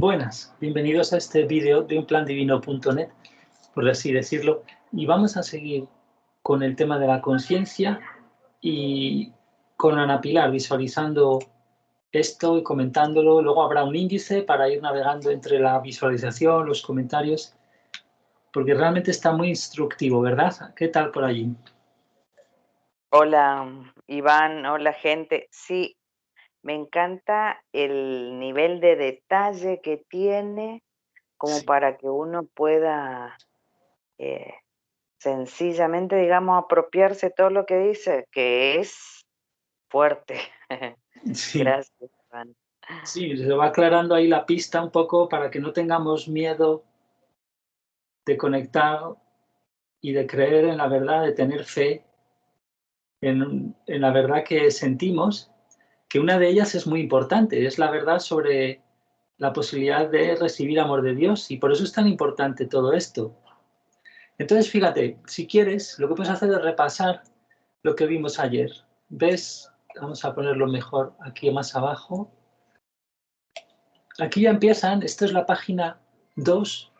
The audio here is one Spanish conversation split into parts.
Buenas, bienvenidos a este vídeo de unplandivino.net, por así decirlo, y vamos a seguir con el tema de la conciencia y con Ana Pilar visualizando esto y comentándolo. Luego habrá un índice para ir navegando entre la visualización, los comentarios, porque realmente está muy instructivo, ¿verdad? ¿Qué tal por allí? Hola, Iván, hola gente. Sí, me encanta el nivel de detalle que tiene como Sí, para que uno pueda eh, sencillamente, digamos, apropiarse todo lo que dice, que es fuerte. sí, Gracias, Iván. sí, se va aclarando ahí la pista un poco para que no tengamos miedo de conectar y de creer en la verdad, de tener fe en la verdad que sentimos, que una de ellas es muy importante, es la verdad sobre la posibilidad de recibir amor de Dios, y por eso es tan importante todo esto. Entonces, fíjate, si quieres, lo que puedes hacer es repasar lo que vimos ayer. ¿Ves? Vamos a ponerlo mejor aquí más abajo. Aquí ya empiezan, esta es la página 2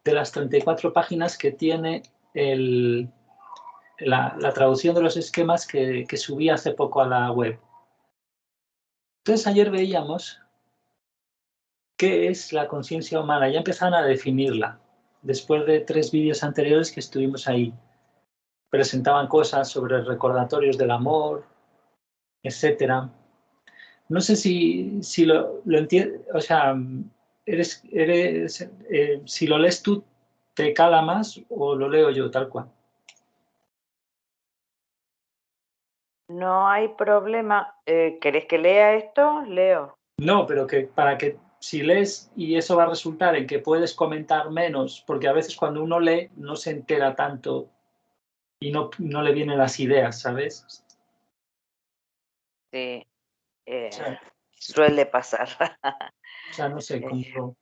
de las 34 páginas que tiene la traducción de los esquemas que subí hace poco a la web. Entonces, ayer veíamos qué es la conciencia humana. Ya empezaron a definirla. Después de 3 vídeos anteriores que estuvimos ahí. Presentaban cosas sobre recordatorios del amor, etcétera. No sé si lo entiendes, o sea, si lo lees tú, ¿te cala más o lo leo yo tal cual? No hay problema. ¿Querés que lea esto? Leo. No, pero que para que si lees y eso va a resultar en que puedes comentar menos, porque a veces cuando uno lee no se entera tanto y no le vienen las ideas, ¿sabes? Sí, O sea, suele pasar. no sé Eh, cómo.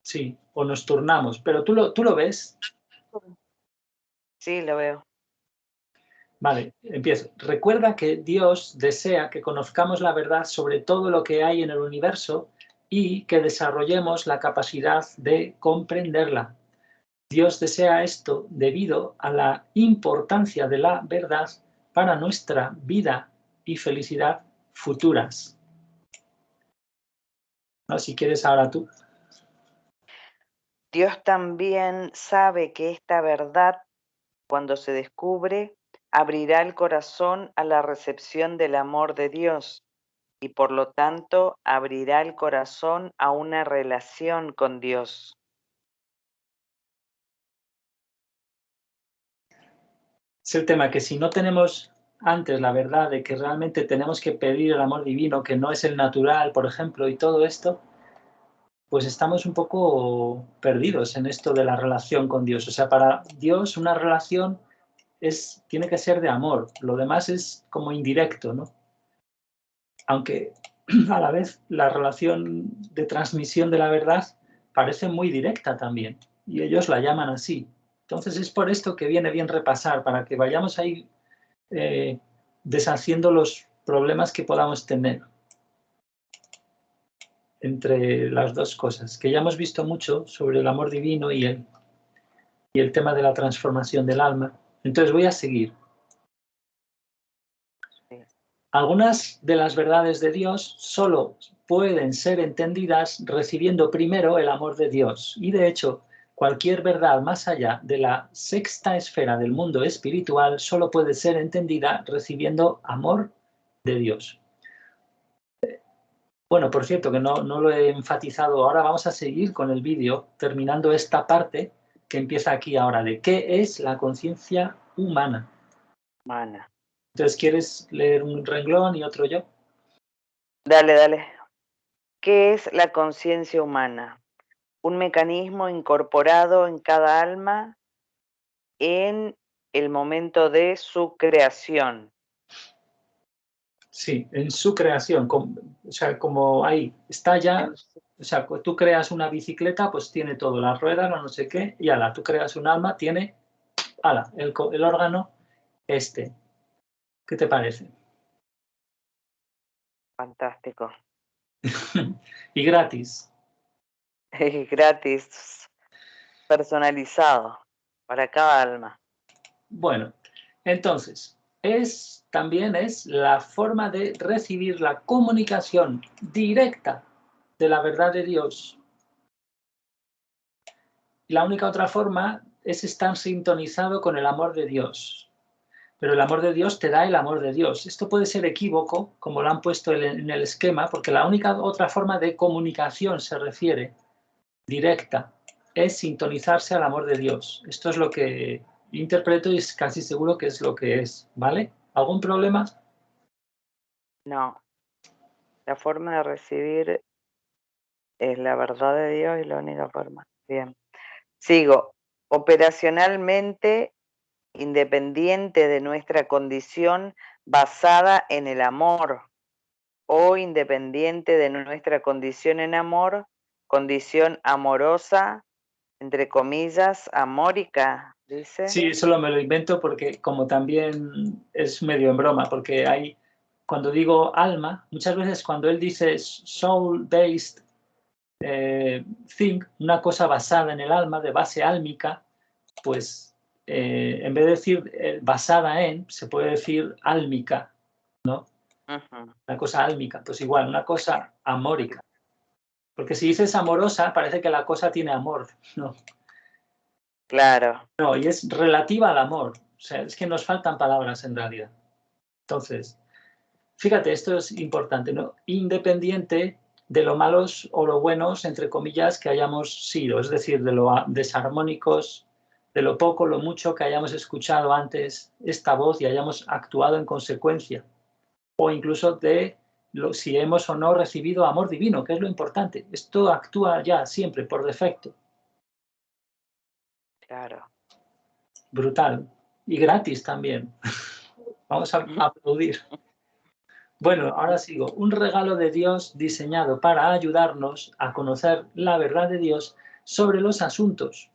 Sí, o nos turnamos, pero tú lo ves. Sí, lo veo. Vale, empiezo. Recuerda que Dios desea que conozcamos la verdad sobre todo lo que hay en el universo y que desarrollemos la capacidad de comprenderla. Dios desea esto debido a la importancia de la verdad para nuestra vida y felicidad futuras. ¿No? Si quieres ahora tú. Dios también sabe que esta verdad, cuando se descubre, abrirá el corazón a la recepción del amor de Dios y por lo tanto abrirá el corazón a una relación con Dios. Es el tema que si no tenemos antes la verdad de que realmente tenemos que pedir el amor divino, que no es el natural, por ejemplo, y todo esto, pues estamos un poco perdidos en esto de la relación con Dios. O sea, para Dios una relación tiene que ser de amor, lo demás es como indirecto, ¿no? Aunque a la vez la relación de transmisión de la verdad parece muy directa también, y ellos la llaman así. Entonces es por esto que viene bien repasar, para que vayamos ahí eh, deshaciendo los problemas que podamos tener entre las dos cosas, que ya hemos visto mucho sobre el amor divino y el tema de la transformación del alma. Entonces voy a seguir. Sí. Algunas de las verdades de Dios solo pueden ser entendidas recibiendo primero el amor de Dios. Y de hecho, cualquier verdad más allá de la sexta esfera del mundo espiritual solo puede ser entendida recibiendo amor de Dios. Bueno, por cierto, que no lo he enfatizado. Ahora vamos a seguir con el vídeo, terminando esta parte que empieza aquí ahora, de qué es la conciencia humana. Mana. Entonces, ¿quieres leer un renglón y otro yo? Dale, dale. ¿Qué es la conciencia humana? Un mecanismo incorporado en cada alma en el momento de su creación. Sí, en su creación. O sea, como ahí está ya. En O sea, tú creas una bicicleta, pues tiene todo, las ruedas, no sé qué, y ala, tú creas un alma, tiene, ala, el órgano este. ¿Qué te parece? Fantástico. Y gratis. Es gratis, personalizado para cada alma. Bueno, entonces, también es la forma de recibir la comunicación directa de la verdad de Dios. La única otra forma es estar sintonizado con el amor de Dios. Pero el amor de Dios te da el amor de Dios. Esto puede ser equívoco, como lo han puesto en el esquema, porque la única otra forma de comunicación se refiere directa es sintonizarse al amor de Dios. Esto es lo que interpreto y es casi seguro que es lo que es, ¿vale? ¿Algún problema? No, la forma de recibir es la verdad de Dios y la única forma. Bien. Sigo. Operacionalmente independiente de nuestra condición basada en el amor o independiente de nuestra condición en amor, condición amorosa, entre comillas, amórica, dice. Sí, solo me lo invento porque como también es medio en broma, porque hay, cuando digo alma, muchas veces cuando él dice soul-based thing, una cosa basada en el alma, de base álmica, pues en vez de decir basada en, se puede decir álmica, ¿no? Una cosa álmica, pues igual, una cosa amórica. Porque si dices amorosa, parece que la cosa tiene amor, ¿no? Claro. No, y es relativa al amor. O sea, es que nos faltan palabras en realidad. Entonces, fíjate, esto es importante, ¿no? Independiente de lo malos o lo buenos, entre comillas, que hayamos sido, es decir, de lo desarmónicos, de lo poco, lo mucho que hayamos escuchado antes esta voz y hayamos actuado en consecuencia, o incluso de si hemos o no recibido amor divino, que es lo importante. Esto actúa ya siempre por defecto. Claro. Brutal. Y gratis también. Vamos a aplaudir. Bueno, ahora sigo. Un regalo de Dios diseñado para ayudarnos a conocer la verdad de Dios sobre los asuntos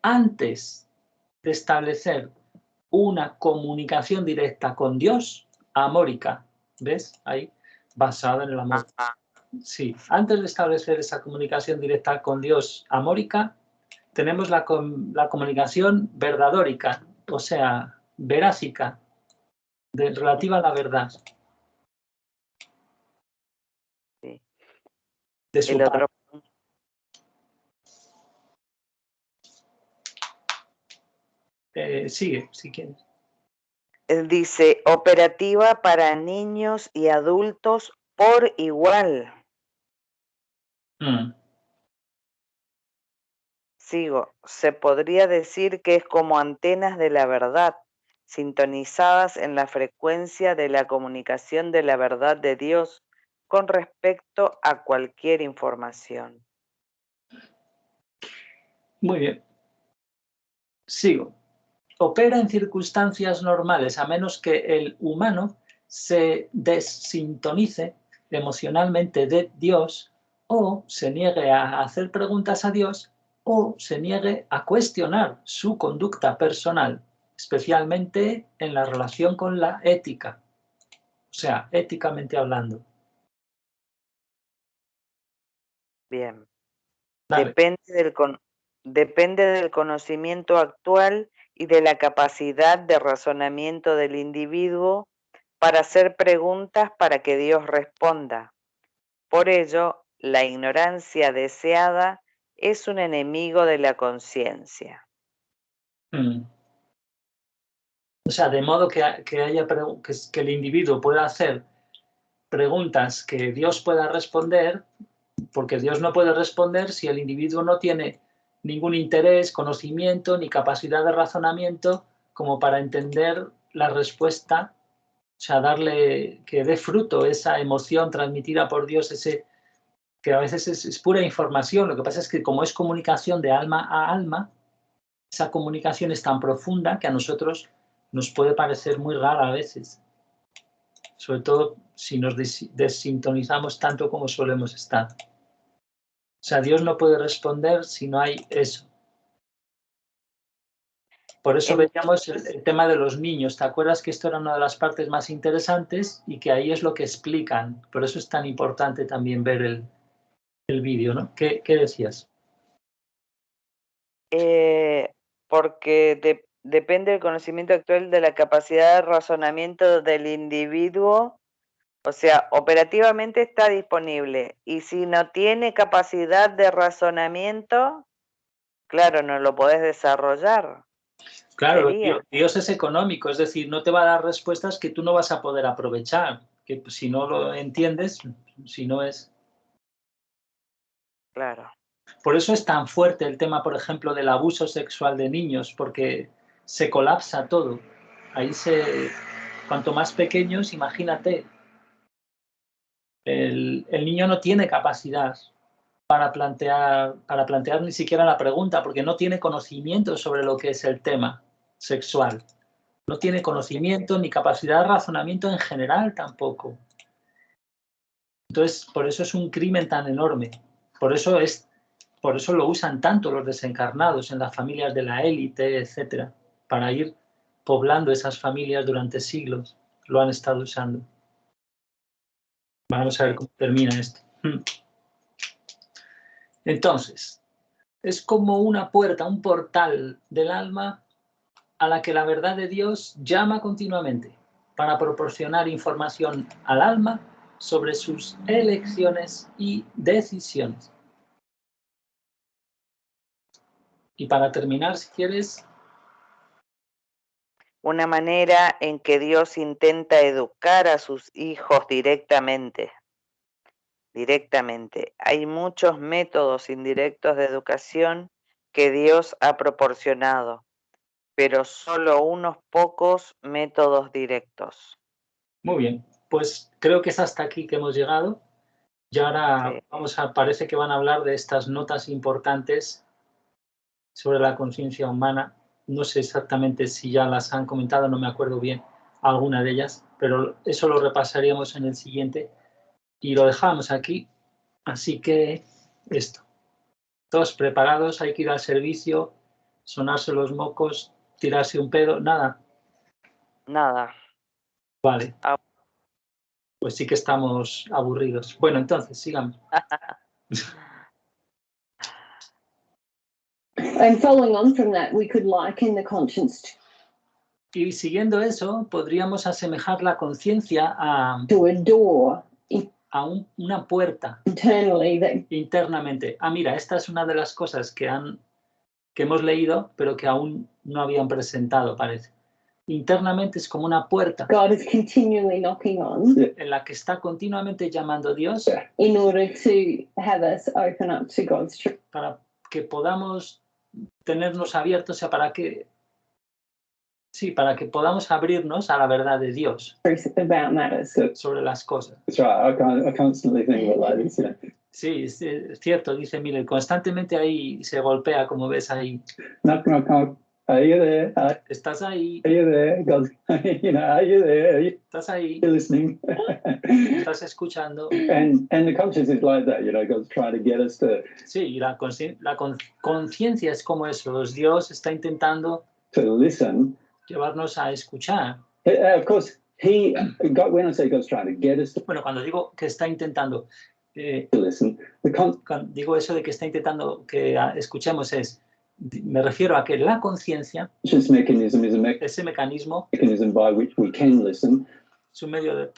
antes de establecer una comunicación directa con Dios amórica. ¿Ves? Ahí, basada en el amor. Sí, antes de establecer esa comunicación directa con Dios amórica, tenemos la comunicación verdadórica, o sea, verácica, relativa a la verdad Sí. de El su parte. otro Sigue, si quieres. él dice, operativa para niños y adultos por igual. Sigo, se podría decir que es como antenas de la verdad, sintonizadas en la frecuencia de la comunicación de la verdad de Dios con respecto a cualquier información. Muy bien. Sigo. Opera en circunstancias normales, a menos que el humano se desintonice emocionalmente de Dios o se niegue a hacer preguntas a Dios o se niegue a cuestionar su conducta personal, especialmente en la relación con la ética, o sea, éticamente hablando. Bien, Dale. depende del conocimiento actual y de la capacidad de razonamiento del individuo para hacer preguntas para que Dios responda. Por ello, la ignorancia deseada es un enemigo de la conciencia. O sea, de modo que el individuo pueda hacer preguntas que Dios pueda responder, porque Dios no puede responder si el individuo no tiene ningún interés, conocimiento ni capacidad de razonamiento como para entender la respuesta, o sea, darle que dé fruto esa emoción transmitida por Dios, ese que a veces es pura información. Lo que pasa es que como es comunicación de alma a alma, esa comunicación es tan profunda que a nosotros nos puede parecer muy rara a veces, sobre todo si nos desintonizamos tanto como solemos estar. O sea, Dios no puede responder si no hay eso. Por eso veíamos el tema de los niños. ¿Te acuerdas que esto era una de las partes más interesantes y que ahí es lo que explican? Por eso es tan importante también ver el vídeo, ¿no? ¿Qué decías? Porque depende del conocimiento actual de la capacidad de razonamiento del individuo. O sea, operativamente está disponible. Y si no tiene capacidad de razonamiento, claro, no lo podés desarrollar. Claro, Sería, Dios es económico, es decir, no te va a dar respuestas que tú no vas a poder aprovechar, que si no lo entiendes, si no es... claro. Por eso es tan fuerte el tema, por ejemplo, del abuso sexual de niños, porque se colapsa todo. Ahí cuanto más pequeños, imagínate, el niño no tiene capacidad para plantear ni siquiera la pregunta, porque no tiene conocimiento sobre lo que es el tema sexual. No tiene conocimiento ni capacidad de razonamiento en general tampoco. Entonces, por eso es un crimen tan enorme. Por eso lo usan tanto los desencarnados en las familias de la élite, etcétera, para ir poblando esas familias durante siglos. Lo han estado usando. Vamos a ver cómo termina esto. Entonces, es como una puerta, un portal del alma a la que la verdad de Dios llama continuamente para proporcionar información al alma sobre sus elecciones y decisiones. Y para terminar, si quieres, Una manera en que Dios intenta educar a sus hijos directamente. Hay muchos métodos indirectos de educación que Dios ha proporcionado, pero solo unos pocos métodos directos. muy bien, pues creo que es hasta aquí que hemos llegado. Y ahora Sí. parece que van a hablar de estas notas importantes sobre la conciencia humana. No sé exactamente si ya las han comentado, no me acuerdo bien alguna de ellas, pero eso lo repasaríamos en el siguiente y lo dejamos aquí. Así que esto. Todos preparados, hay que ir al servicio, sonarse los mocos, tirarse un pedo, nada. Nada. Vale. Pues sí que estamos aburridos. Bueno, entonces, sigamos. And following on from that, we could liken the conscience Y siguiendo eso, podríamos asemejar la conciencia to a door a una puerta internally that internamente. Ah, mira, esta es una de las cosas que hemos leído, pero que aún no habían presentado, parece. Internamente es como una puerta God is continually knocking on en la que está continuamente llamando Dios in order to have us open up to God's truth. para que podamos tenernos abiertos, o sea, para que podamos abrirnos a la verdad de Dios About matters. sobre las cosas. That's right. I constantly think about like this. Sí, es cierto, dice Miller, constantemente ahí se golpea, como ves ahí. Knock, knock, knock. Are you there? Estás ahí. Are you there? God, are you there? Estás ahí. You're listening. Estás escuchando. And the conscience is like that, God's trying to get us to. Sí, y la conciencia es como eso. Dios está intentando To listen. Llevarnos a escuchar. Of course, when I say God's trying to get us to. Bueno, cuando digo que está intentando. To listen. Cuando digo eso de que está intentando que escuchemos me refiero a que la conciencia, ese mecanismo, by which we can listen, es un medio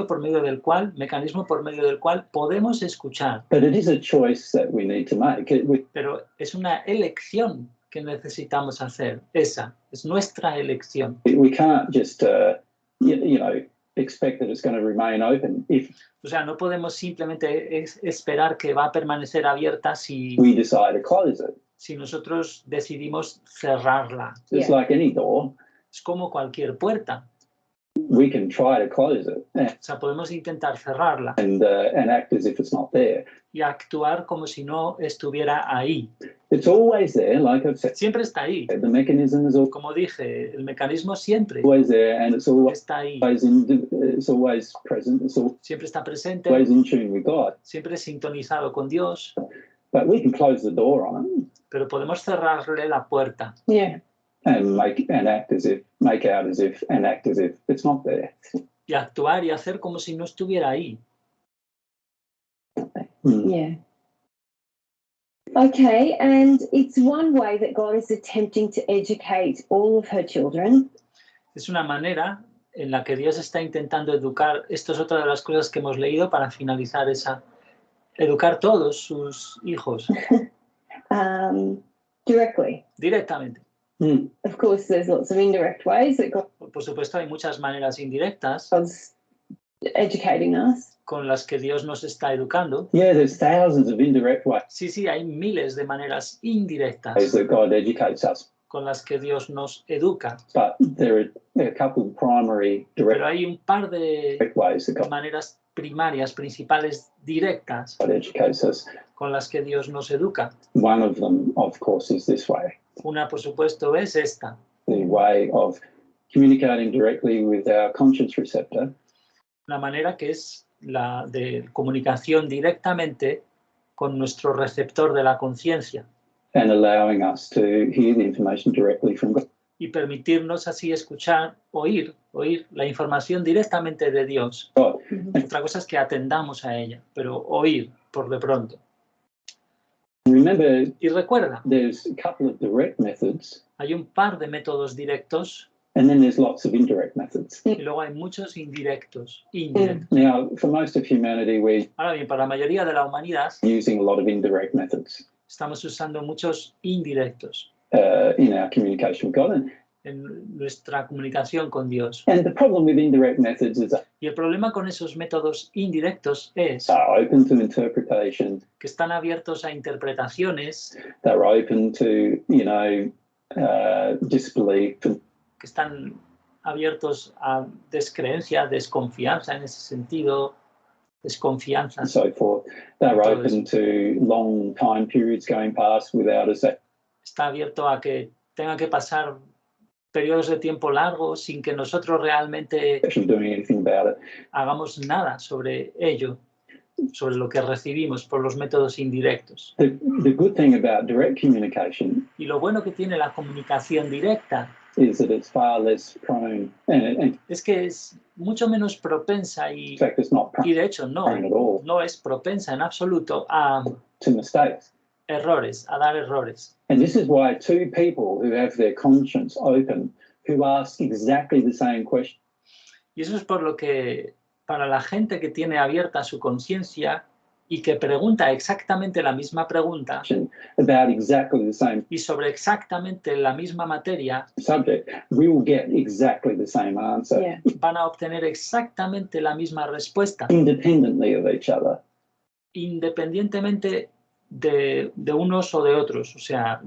por medio del cual, mecanismo por medio del cual podemos escuchar. But it is a choice that we need to make. Pero es una elección que necesitamos hacer. Esa es nuestra elección. We can't just, expect that it's going to remain open o sea, no podemos simplemente esperar que va a permanecer abierta si we decide to close it. Si nosotros decidimos cerrarla. It's like any door. Es como cualquier puerta. We can try to close it. O sea, podemos intentar cerrarla. And act as if it's not there. Y actuar como si no estuviera ahí. It's always there, like I've said. Siempre está ahí. The mechanism is always. Como dije, el mecanismo siempre There, and it's always está ahí. It's always present. Siempre está presente. Always in tune with God. Siempre sintonizado con Dios. But we can close the door on it. Pero podemos cerrarle la puerta. Yeah. And make out as if it's not there. Y actuar y hacer como si no estuviera ahí. Yeah. Okay, and it's one way that God is attempting to educate all of her children. Es una manera en la que Dios está intentando educar. Esto es otra de las cosas que hemos leído para finalizar esa. Educar todos sus hijos Directly. directamente. Of course, there's lots of indirect ways that Por supuesto, hay muchas maneras indirectas God's educating us. con las que Dios nos está educando. Yeah, there's thousands of indirect ways Sí, hay miles de maneras indirectas that God educates us, con las que Dios nos educa. but there are a couple of primary Pero direct hay un par de ways that God maneras primarias, principales, directas educates us. con las que Dios nos educa. One of them, of course, is this way, Una, por supuesto, es esta. the way of communicating directly with our conscience receptor La manera que es la de comunicación directamente con nuestro receptor de la conciencia and allowing us to hear the information directly from God. y permitirnos así escuchar, oír la información directamente de Dios. Otra cosa es que atendamos a ella, pero oír por de pronto. Remember, Y recuerda, there's a couple of direct methods, hay un par de métodos directos and then there's lots of indirect methods. y luego hay muchos indirectos. Now, for most of humanity, we're Ahora bien, para la mayoría de la humanidad using a lot of indirect methods estamos usando muchos indirectos in our communication with God. en nuestra comunicación con Dios. And the problem with indirect methods is that Y el problema con esos métodos indirectos es they're open to interpretation, que están abiertos a interpretaciones, they're open to, disbelief, que están abiertos a descreencia, desconfianza en ese sentido, desconfianza. and so forth. They're Todo open to long time periods going past without us Está abierto a que tenga que pasar periodos de tiempo largos sin que nosotros realmente actually doing anything about it. hagamos nada sobre ello, sobre lo que recibimos por los métodos indirectos. The good thing about direct communication Y lo bueno que tiene la comunicación directa is that it's far less prone, and es que es mucho menos propensa y in fact, it's not de prone hecho at all no es propensa en absoluto a to mistakes. errores, a dar errores. And this is why two people who have their conscience open, who ask exactly the same question, Y eso es por lo que para la gente que tiene abierta su conciencia y que pregunta exactamente la misma pregunta about exactly the same y sobre exactamente la misma materia, subject, we will get exactly the same answer, Yeah. van a obtener exactamente la misma respuesta, independently of each other. independientemente de unos o de otros. O sea,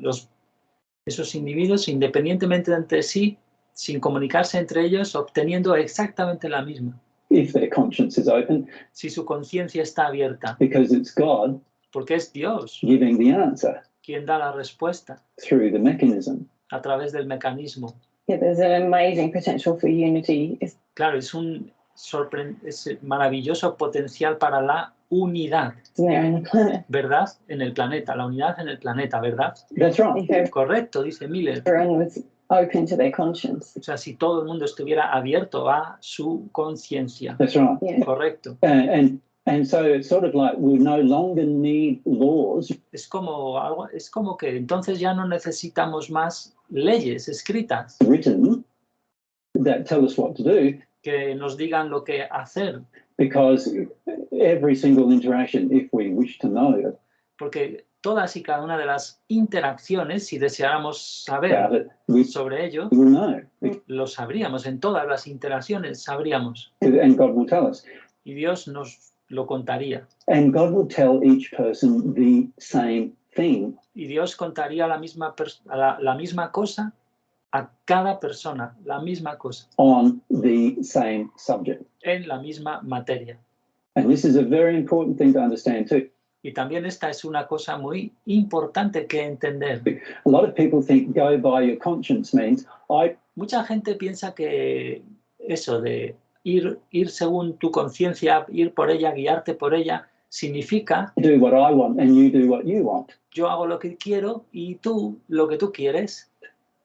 esos individuos, independientemente entre sí, sin comunicarse entre ellos, obteniendo exactamente la misma. If their conscience is open, Si su conciencia está abierta, because it's God porque es Dios giving the answer quien da la respuesta through the mechanism. a través del mecanismo. Yeah, there's an amazing potential for unity. Claro, es maravilloso potencial para la unidad, Isn't there on the planet? ¿verdad? En el planeta, la unidad en el planeta, ¿verdad? That's right. If Correcto, dice Miller. everyone was open to their conscience. O sea, si todo el mundo estuviera abierto a su conciencia. That's right. Yeah. Correcto. And so it's sort of like we no longer need laws Es como que entonces ya no necesitamos más leyes escritas written that tell us what to do, que nos digan lo que hacer, because every single interaction, if we wish to know porque todas y cada una de las interacciones, si deseáramos about saber it, we sobre ello, will know. lo sabríamos. En todas las interacciones sabríamos. And God will tell us. Y Dios nos lo contaría. And God will tell each person the same thing. Y Dios contaría la misma cosa a cada persona, la misma cosa, On the same subject. en la misma materia. And this is a very important thing to understand too. Y también esta es una cosa muy importante que entender. A lot of people think go by your conscience means Mucha gente piensa que eso de ir según tu conciencia, ir por ella, guiarte por ella, significa do what I want and you do what you want. yo hago lo que quiero y tú lo que tú quieres.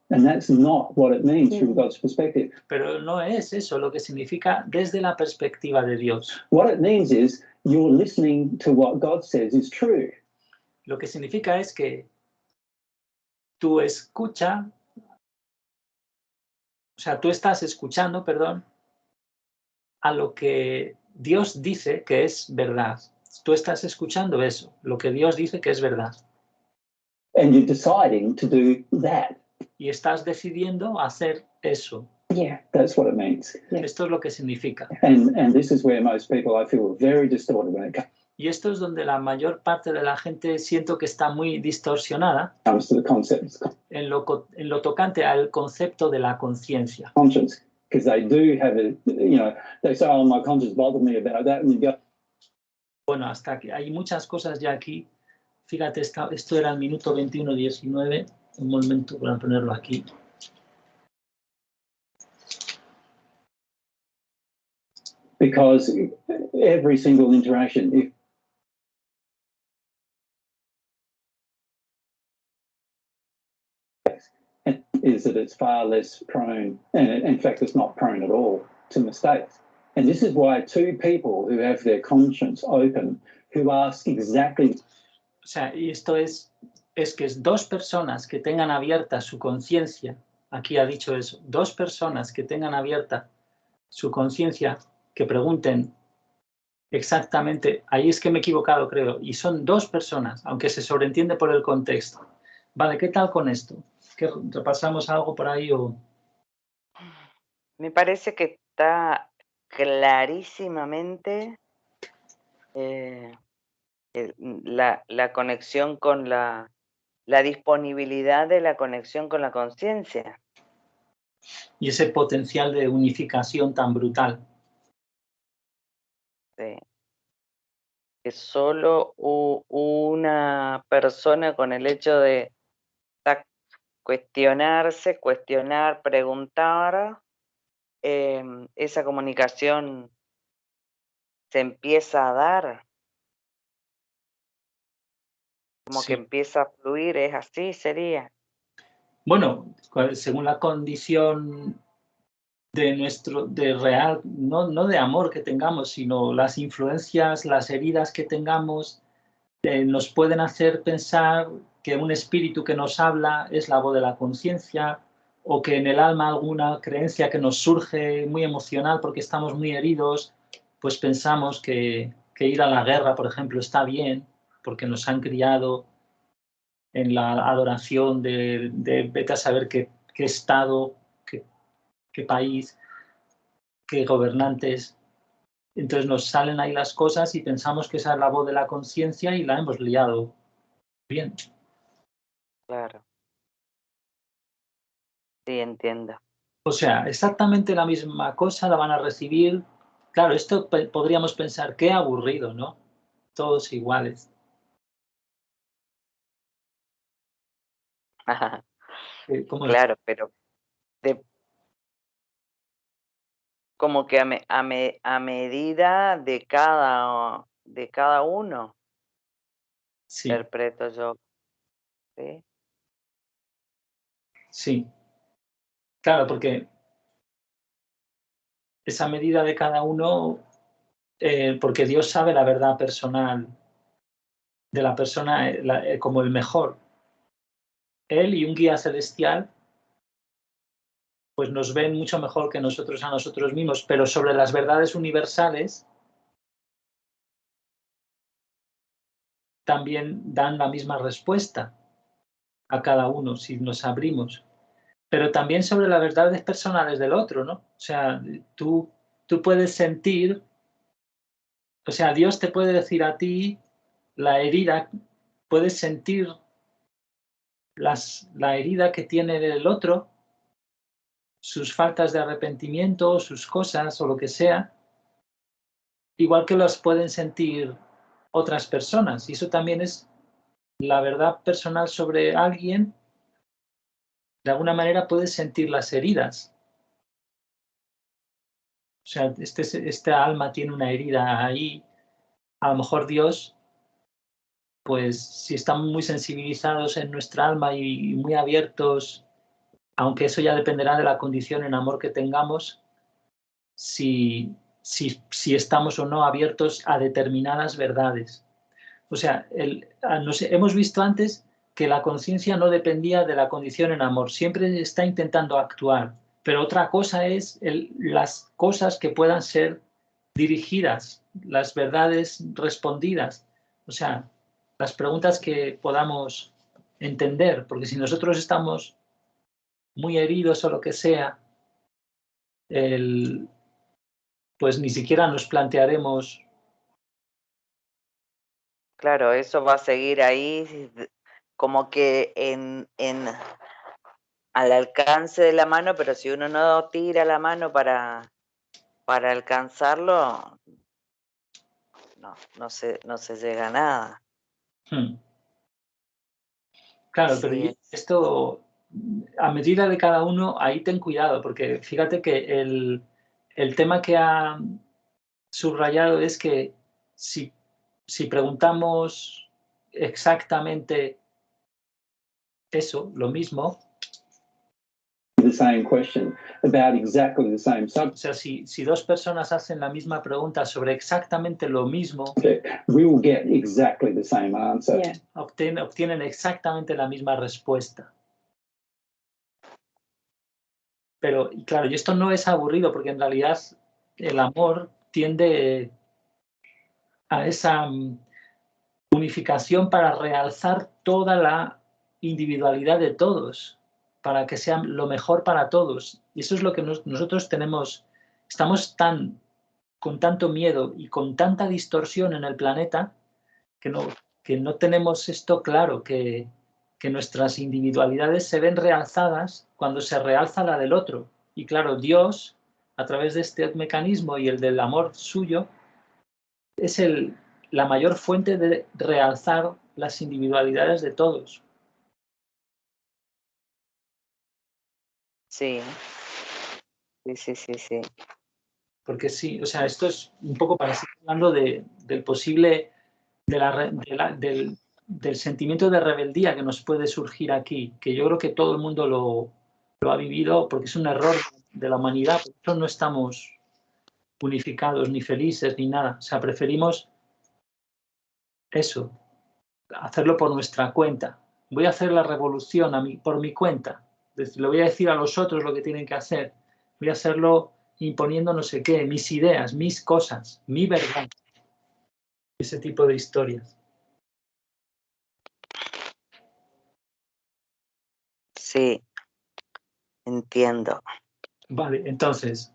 And that's not what it means from God's perspective. Pero no es eso lo que significa desde la perspectiva de Dios. What it means is you're listening to what God says is true. Lo que significa es que tú escucha, o sea, tú estás escuchando, perdón, a lo que Dios dice que es verdad. Tú estás escuchando eso, lo que Dios dice que es verdad. And you're deciding to do that. Y estás decidiendo hacer eso. Yeah. That's what it means. Yeah. Esto es lo que significa. And this is where most people, I feel, are very distorted when it Y esto es donde la mayor parte de la gente siento que está muy distorsionada comes to the concept of en lo tocante al concepto de la conciencia. conscience, because they do have a, they say, oh, my conscience bothered me about that, and you go, Bueno, hasta que hay muchas cosas ya aquí. Fíjate, esto era el minuto 21:19. Un momento para ponerlo aquí. because every single interaction, is that it's far less prone, and in fact, it's not prone at all to mistakes. And this is why two people who have their conscience open, who ask exactly. O sea, y esto es que es dos personas que tengan abierta su conciencia. Aquí ha dicho eso. Dos personas que tengan abierta su conciencia, que pregunten exactamente, ahí es que me he equivocado, creo, y son dos personas, aunque se sobreentiende por el contexto. Vale, ¿qué tal con esto? ¿Que repasamos algo por ahí o...? Me parece que está clarísimamente la conexión con la disponibilidad de la conexión con la conciencia. Y ese potencial de unificación tan brutal. Sí. Que solo una persona con el hecho de cuestionarse, cuestionar, preguntar, esa comunicación se empieza a dar, como Sí. que empieza a fluir, es así, sería. Bueno, según la condición de real, no de amor que tengamos, sino las influencias, las heridas que tengamos, nos pueden hacer pensar que un espíritu que nos habla es la voz de la conciencia, o que en el alma alguna creencia que nos surge muy emocional porque estamos muy heridos, pues pensamos que ir a la guerra, por ejemplo, está bien, porque nos han criado en la adoración de vete a saber qué estado, qué país, qué gobernantes. Entonces nos salen ahí las cosas y pensamos que esa es la voz de la conciencia y la hemos liado bien. Claro. Sí, entiendo. O sea, exactamente la misma cosa la van a recibir. Claro, esto podríamos pensar, qué aburrido, ¿no? Todos iguales. ¿Cómo es? Claro, pero como que a medida de cada uno, Sí, interpreto yo. ¿Sí? sí. Claro, porque esa medida de cada uno, porque Dios sabe la verdad personal de la persona como el mejor. Él y un guía celestial pues nos ven mucho mejor que nosotros a nosotros mismos, pero sobre las verdades universales también dan la misma respuesta a cada uno si nos abrimos. Pero también sobre las verdades personales del otro, ¿no? O sea, tú puedes sentir, o sea, Dios te puede decir a ti la herida, puedes sentir la herida que tiene el otro, sus faltas de arrepentimiento, sus cosas o lo que sea, igual que las pueden sentir otras personas. Y eso también es la verdad personal sobre alguien. De alguna manera puedes sentir las heridas. O sea, esta alma tiene una herida ahí. A lo mejor Dios, pues si estamos muy sensibilizados en nuestra alma y muy abiertos, aunque eso ya dependerá de la condición en amor que tengamos, si estamos o no abiertos a determinadas verdades. O sea, hemos visto antes que la conciencia no dependía de la condición en amor, siempre está intentando actuar, pero otra cosa es las cosas que puedan ser dirigidas, las verdades respondidas, o sea, las preguntas que podamos entender, porque si nosotros estamos muy heridos o lo que sea, pues ni siquiera nos plantearemos. Claro, eso va a seguir ahí como que al alcance de la mano, pero si uno no tira la mano para alcanzarlo, no se llega a nada. Claro, pero esto, a medida de cada uno, ahí ten cuidado, porque fíjate que el tema que ha subrayado es que si preguntamos exactamente eso, lo mismo, the same question about exactly the same o subject, sea, si dos personas hacen la misma pregunta sobre exactamente lo mismo, we will get exactly the same answer. Yeah. obtienen exactamente la misma respuesta. Pero, y claro, y esto no es aburrido, porque en realidad el amor tiende a esa unificación para realzar toda la individualidad de todos, para que sea lo mejor para todos. Y eso es lo que nosotros estamos con tanto miedo y con tanta distorsión en el planeta que no tenemos esto claro, que nuestras individualidades se ven realzadas cuando se realza la del otro. Y claro, Dios, a través de este mecanismo y el del amor suyo, es la mayor fuente de realzar las individualidades de todos. Sí. Porque sí, o sea, esto es un poco para seguir hablando del posible, del sentimiento de rebeldía que nos puede surgir aquí, que yo creo que todo el mundo lo ha vivido porque es un error de la humanidad, por eso no estamos unificados, ni felices, ni nada. O sea, preferimos eso, hacerlo por nuestra cuenta. Voy a hacer la revolución por mi cuenta. Le voy a decir a los otros lo que tienen que hacer. Voy a hacerlo imponiendo no sé qué, mis ideas, mis cosas, mi verdad. Ese tipo de historias. Sí, entiendo. Vale, entonces,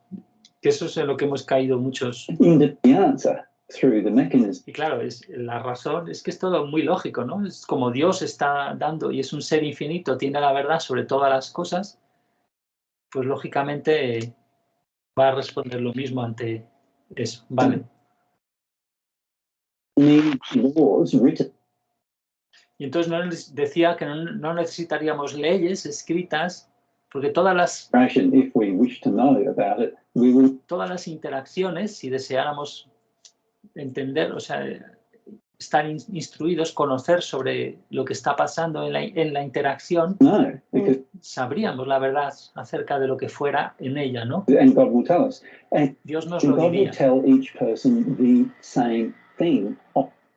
que eso es en lo que hemos caído muchos. In the answer through the mechanism. Y claro, la razón es que es todo muy lógico, ¿no? Es como Dios está dando y es un ser infinito, tiene la verdad sobre todas las cosas, pues lógicamente va a responder lo mismo ante eso. Vale. Laws written. Y entonces nos decía que no necesitaríamos leyes escritas, porque todas las interacciones, si deseáramos entender, o sea, estar instruidos, conocer sobre lo que está pasando en la interacción, sabríamos la verdad acerca de lo que fuera en ella, ¿no? And God will tell us. And Dios nos lo God will diría. tell each person the same thing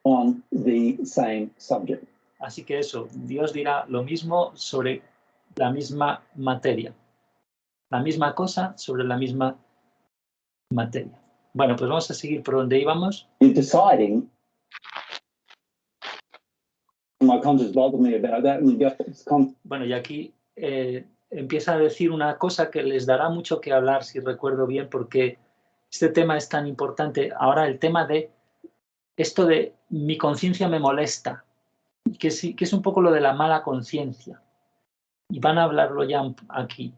on the same subject. Así que eso, Dios dirá lo mismo sobre la misma materia. La misma cosa sobre la misma materia. Bueno, pues vamos a seguir por donde íbamos. In deciding, my conscience bothered me about that, and bueno, y aquí empieza a decir una cosa que les dará mucho que hablar, si recuerdo bien, porque este tema es tan importante. Ahora el tema de esto de mi conciencia me molesta, que es un poco lo de la mala conciencia. Y van a hablarlo ya aquí.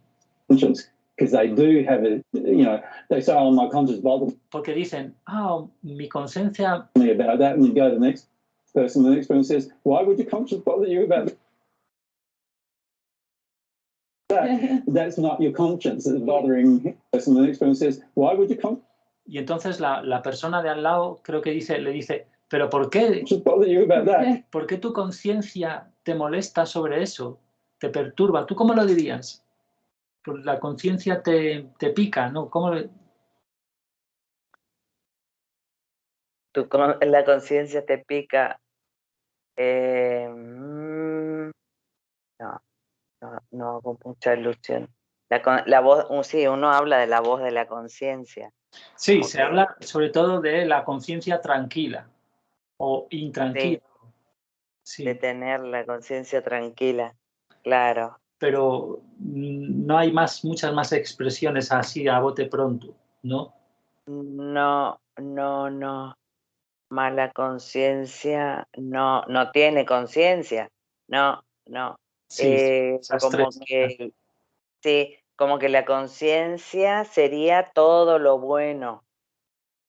Because they do have it, they say, oh, my conscience bothered porque dicen, mi conciencia me about that, and you go to the next person says, why would your conscience bother you about that? That's not your conscience that's bothering the person. The next person says, why would your conscience? Y entonces la persona de al lado creo que le dice, pero ¿por qué? Bother you about that? ¿Por qué tu conciencia te molesta sobre eso? ¿Te perturba? ¿Tú cómo lo dirías? Pues la conciencia te pica, ¿no? ¿Cómo? La conciencia te pica. No hago mucha ilusión. La voz, sí, uno habla de la voz de la conciencia. Sí, se habla sobre todo de la conciencia tranquila o intranquila. Sí, de tener la conciencia tranquila, claro. Pero no hay muchas más expresiones así a bote pronto, ¿no? No. Mala conciencia, no tiene conciencia, no. Sí, Como que, sí, como que la conciencia sería todo lo bueno,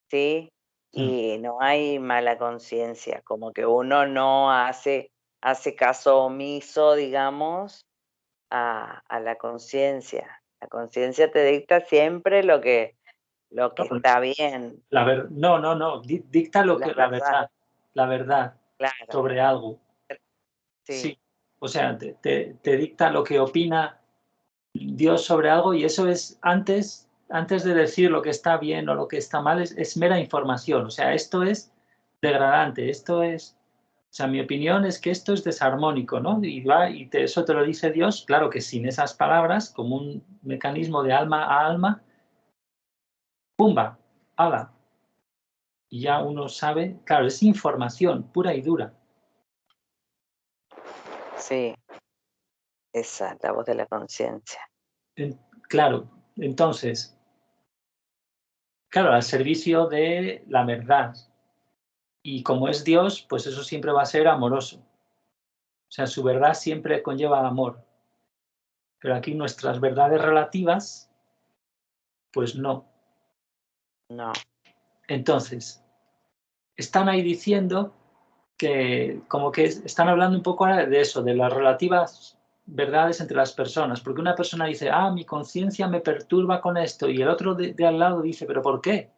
¿sí? Y no hay mala conciencia, como que uno no hace caso omiso, digamos, a la conciencia. La conciencia te dicta siempre lo que está bien. No. Dicta la verdad Claro. sobre algo. Sí. O sea, te dicta lo que opina Dios sobre algo y eso es antes de decir lo que está bien o lo que está mal, es mera información. O sea, esto es degradante, o sea, mi opinión es que esto es desarmónico, ¿no? Eso te lo dice Dios, claro que sin esas palabras, como un mecanismo de alma a alma, ¡pumba! ¡Hala! Y ya uno sabe, claro, es información pura y dura. Sí, esa, la voz de la conciencia. Claro, entonces, claro, al servicio de la verdad. Y como es Dios, pues eso siempre va a ser amoroso. O sea, su verdad siempre conlleva amor. Pero aquí nuestras verdades relativas, pues no. No. Entonces, están ahí diciendo que como que están hablando un poco ahora de eso, de las relativas verdades entre las personas. Porque una persona dice, mi conciencia me perturba con esto, y el otro de al lado dice, ¿pero por qué?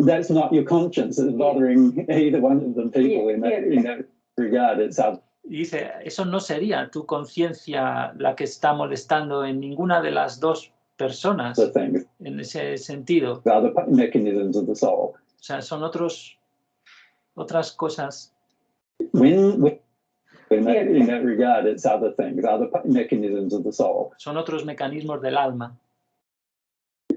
That's not your conscience that's bothering either one of them people in that regard. It's Y dice, eso no sería tu conciencia la que está molestando en ninguna de las dos personas, en ese sentido. The other mechanisms of the soul. O sea, son otras cosas. In that regard, it's other things, other mechanisms of the soul. Son otros mecanismos del alma.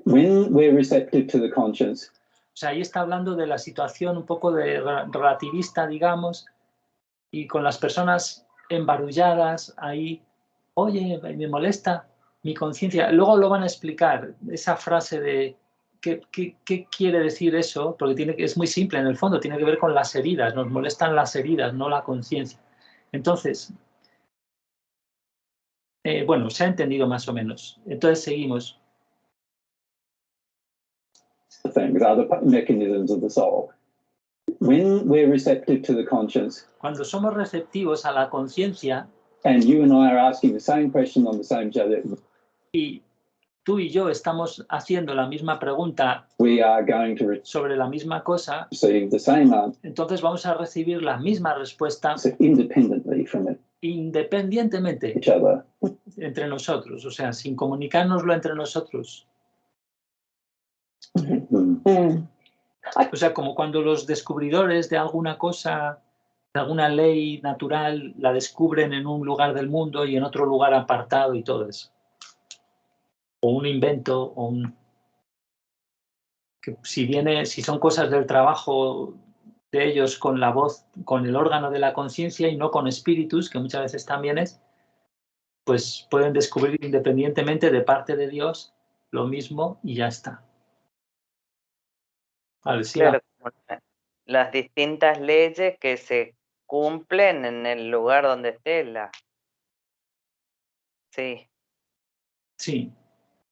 When we're receptive to the conscience. O sea, ahí está hablando de la situación un poco de relativista, digamos, y con las personas embarulladas ahí, oye, me molesta mi conciencia. Luego lo van a explicar, esa frase de ¿qué quiere decir eso? Porque es muy simple en el fondo, tiene que ver con las heridas, nos molestan las heridas, no la conciencia. Entonces, bueno, se ha entendido más o menos. Entonces seguimos. Things, other mechanisms of the soul. When we're receptive to the conscience, cuando somos receptivos a la conciencia, and you and I are asking the same question on the same subject, y tú y yo estamos haciendo la misma pregunta we are going to sobre la misma cosa, receive the same answer, entonces vamos a recibir la misma respuesta independently from it, independientemente each other. Entre nosotros, o sea, sin comunicárnoslo entre nosotros. O sea, como cuando los descubridores de alguna cosa, de alguna ley natural, la descubren en un lugar del mundo y en otro lugar apartado y todo eso. O un invento, que si son cosas del trabajo de ellos con la voz, con el órgano de la conciencia y no con espíritus, que muchas veces también es, pues pueden descubrir independientemente de parte de Dios lo mismo y ya está. Vale, claro, como las distintas leyes que se cumplen en el lugar donde esté Sí.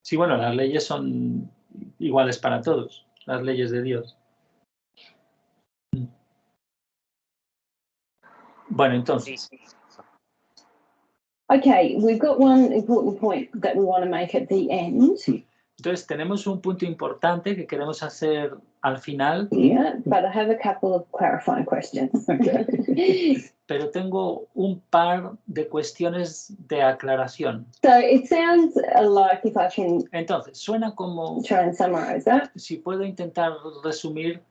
Sí, bueno, las leyes son iguales para todos, las leyes de Dios. Bueno, entonces. Okay, we've got one important point that we want to make at the end. Entonces tenemos un punto importante que queremos hacer al final. Yeah, but I have a couple of clarifying questions. Pero tengo un par de cuestiones de aclaración. So it sounds like, if I can. Entonces, suena como. Try and summarize that. Si puedo intentar resumir.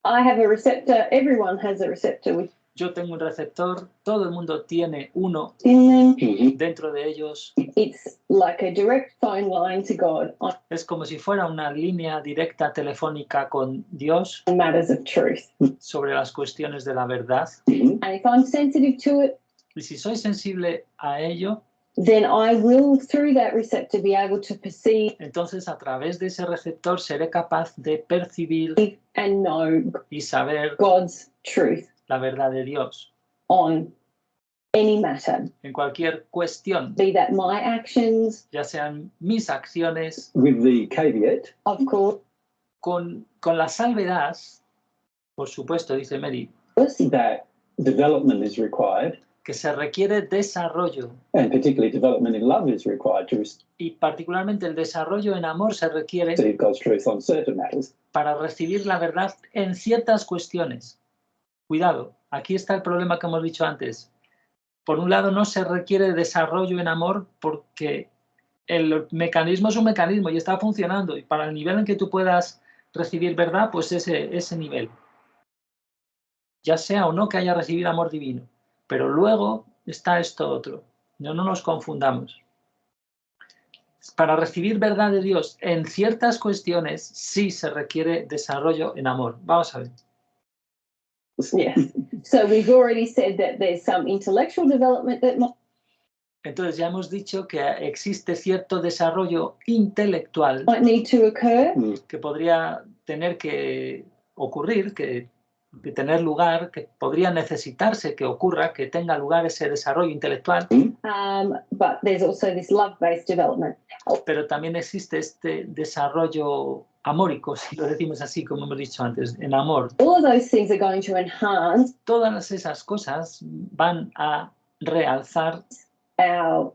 I have a receptor. Everyone has a receptor with yo tengo un receptor, todo el mundo tiene uno in them. Mhm. dentro de ellos. It's like a direct phone line to God Es como si fuera una línea directa telefónica con Dios on matters of truth. sobre las cuestiones de la verdad. Mhm. And if I'm sensitive to it, Y si soy sensible a ello, then I will, through that receptor, be able to perceive entonces a través de ese receptor seré capaz de percibir and know y saber God's truth la verdad de Dios on any matter, en cualquier cuestión, be that my actions, ya sean mis acciones, With the caveat of course, con la salvedad, por supuesto, dice Mary, that development is required, que se requiere desarrollo and particularly development in love is required to y particularmente el desarrollo en amor se requiere receive God's truth on certain matters. para recibir la verdad en ciertas cuestiones. Cuidado, aquí está el problema que hemos dicho antes. Por un lado, no se requiere desarrollo en amor porque el mecanismo es un mecanismo y está funcionando. Y para el nivel en que tú puedas recibir verdad, pues ese nivel. Ya sea o no que haya recibido amor divino. Pero luego está esto otro. No nos confundamos. Para recibir verdad de Dios en ciertas cuestiones sí se requiere desarrollo en amor. Vamos a ver. yes. So we've already said that there's some intellectual development that Entonces ya hemos dicho que existe cierto desarrollo intelectual might need to occur. que podría tener que ocurrir, que tener lugar, que podría necesitarse que ocurra, que tenga lugar ese desarrollo intelectual, But there's also this love-based development. pero también existe este desarrollo amórico, si lo decimos así, como hemos dicho antes, en amor. All of those things are going to enhance Todas esas cosas van a realzar our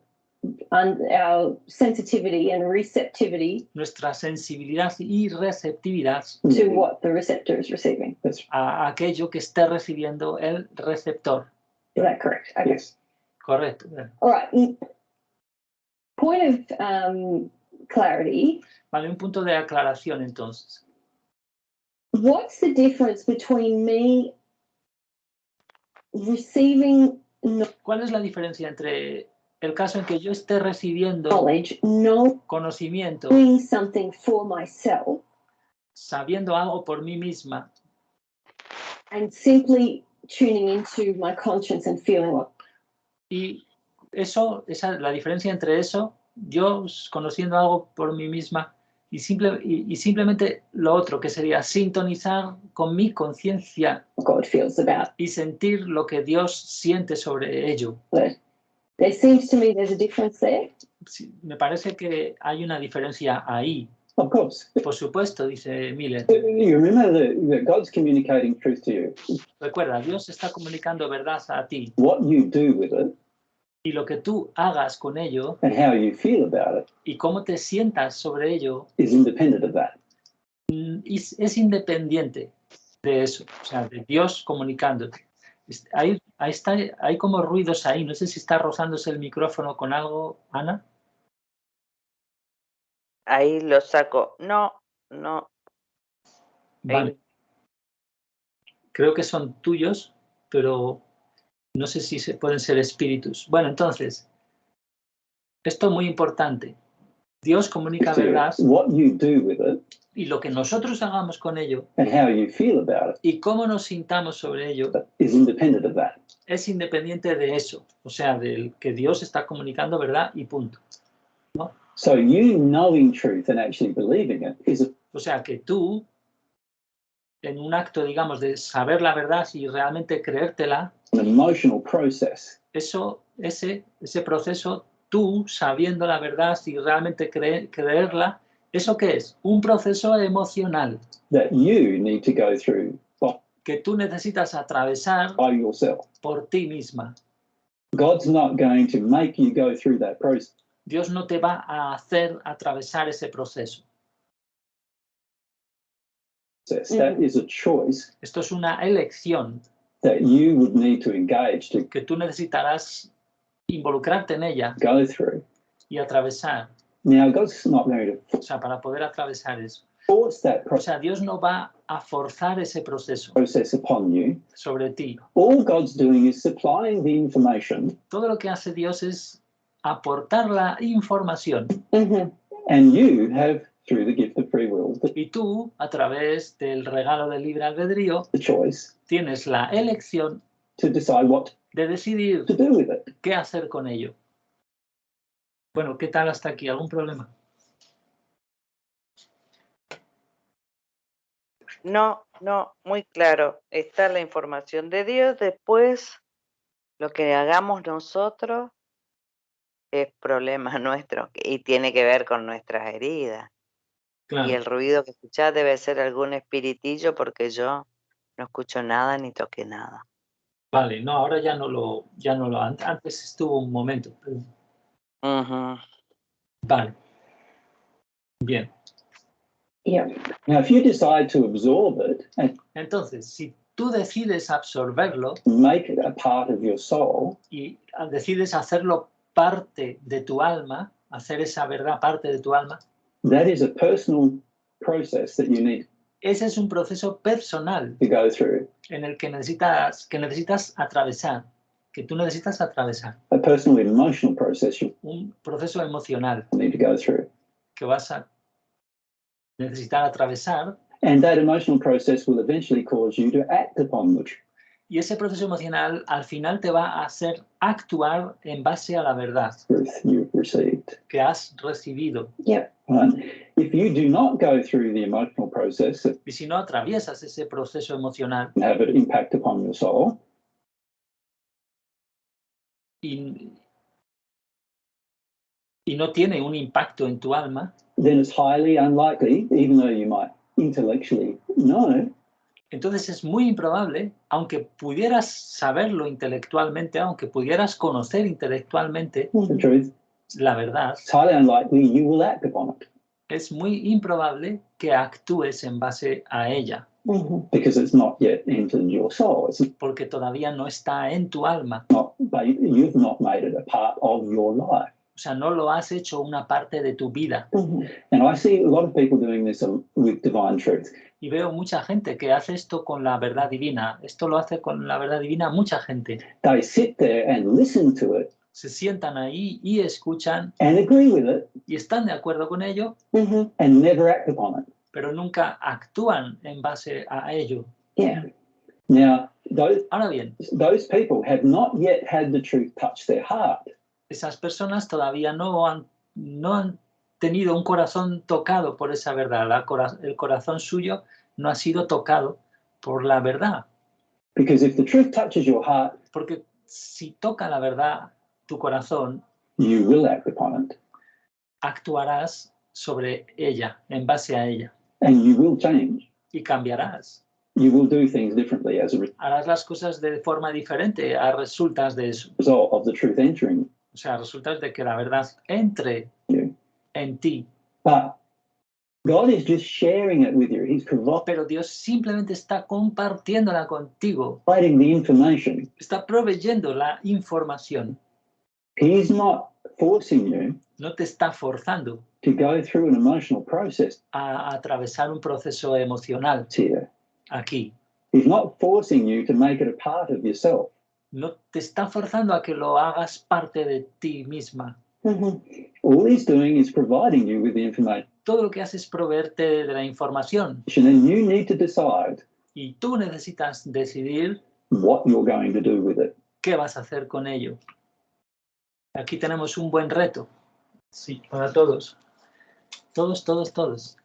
sensitivity and receptivity nuestra sensibilidad y receptividad to what the receptor is receiving. a aquello que esté recibiendo el receptor. Is that correct? Okay. Yes. Correcto. All right. Point of clarity. Vale, un punto de aclaración entonces. What's the difference between me receiving ¿Cuál es la diferencia entre el caso en que yo esté recibiendo knowledge, knowing conocimiento, something for myself, sabiendo algo por mí misma, and simply tuning into my conscience and feeling what? y la diferencia entre eso, yo conociendo algo por mí misma y simplemente lo otro, que sería sintonizar con mi conciencia God feels about y sentir lo que Dios siente sobre ello. it. There seems to me there's a difference there. Sí, me parece que hay una diferencia ahí. Of course. Por supuesto, dice Miller. You remember that God's communicating truth to you. Recuerda, Dios está comunicando verdad a ti What you do with it y lo que tú hagas con ello and how you feel about it y cómo te sientas sobre ello is independent of that. es independiente de eso, o sea, de Dios comunicándote. Hay como ruidos ahí, no sé si está rozándose el micrófono con algo, Ana. Ahí lo saco. No. Vale. Creo que son tuyos, pero no sé si pueden ser espíritus. Bueno, entonces, esto es muy importante. Dios comunica verdad What you do with it y lo que nosotros hagamos con ello and how you feel about it y cómo nos sintamos sobre ello is independent of that. es independiente de eso, o sea, del que Dios está comunicando verdad y punto. ¿No? So you knowing truth and actually believing it is O sea, que tú, en un acto, digamos, de saber la verdad y realmente creértela, an emotional process ese proceso, tú sabiendo la verdad y realmente creerla, ¿eso qué es? Un proceso emocional that you need to go through que tú necesitas atravesar by yourself. por ti misma. God's not going to make you go through that process. Dios no te va a hacer atravesar ese proceso. That is a choice Esto es una elección that you would need to engage to que tú necesitarás involucrarte en ella go through. y atravesar. Now, God's not going to O sea, para poder atravesar eso. force that O sea, Dios no va a forzar ese proceso process upon you. sobre ti. All God's doing is supplying the information, Todo lo que hace Dios es aportar la información and you have, through the gift of free will, y tú, a través del regalo del libre albedrío, the choice tienes la elección to decide what de decidir to do with it. qué hacer con ello. Bueno, ¿qué tal hasta aquí? ¿Algún problema? No, muy claro. Está la información de Dios, después lo que hagamos nosotros es problema nuestro y tiene que ver con nuestras heridas. Y Claro. el ruido que escuchás debe ser algún espiritillo porque yo no escucho nada ni toqué nada. Vale, no, ahora ya no lo, antes estuvo un momento. Pero... Ujú. Vale. Bien. Yeah. Now, if you decide to absorb it and Entonces, si tú decides absorberlo make it a part of your soul, y decides hacerlo parte de tu alma, hacer esa verdad parte de tu alma, that is a personal process that you need ese es un proceso personal to go through, en el que necesitas atravesar, que tú necesitas atravesar, a personal emotional process you un proceso emocional need to go through. que vas a necesitar atravesar, And that emotional process will eventually cause you to act upon the y ese proceso emocional al final te va a hacer actuar en base a la verdad truth you've received. que has recibido. Yep. Right? If you do not go through the emotional process Y si no atraviesas ese proceso emocional and have it impact upon your soul, y no tiene un impacto en tu alma, then it's highly unlikely, even though you might intellectually know, entonces es muy improbable, aunque pudieras saberlo intelectualmente, aunque pudieras conocer intelectualmente the truth, la verdad, it's highly unlikely you will act upon it es muy improbable que actúes en base a ella, because it's not yet entered your soul. It's porque todavía no está en tu alma. not, you've not made it a part of your life. O sea, no lo has hecho una parte de tu vida. And I see a lot of people doing this with divine truth. Y veo mucha gente que hace esto con la verdad divina. Esto lo hace con la verdad divina mucha gente. They sit there and listen to it Se sientan ahí y escuchan and agree with it y están de acuerdo con ello, and never act upon it. pero nunca actúan en base a ello. Yeah. Now, Ahora bien, those people have not yet had the truth touch their heart. esas personas todavía no han tenido un corazón tocado por esa verdad. El corazón suyo no ha sido tocado por la verdad. Because if the truth touches your heart, Porque si toca la verdad tu corazón, you will act upon it actuarás sobre ella, en base a ella, and you will change. y cambiarás. You will do things differently as a Harás las cosas de forma diferente a resultas de eso. result of the truth entering O sea, resultas de que la verdad entre you. en ti. But God is just sharing it with you. He's Pero Dios simplemente está compartiéndola contigo. providing the information. Está proveyendo la información. He's not forcing you No te está forzando to go through an emotional process a atravesar un proceso emocional here. aquí. He's not forcing you to make it a part of yourself. No te está forzando a que lo hagas parte de ti misma. All he's doing is providing you with the information, Todo lo que hace es proveerte de la información and you need to decide y tú necesitas decidir what you're going to do with it. qué vas a hacer con ello. Aquí tenemos un buen reto. Sí, para todos. Todos.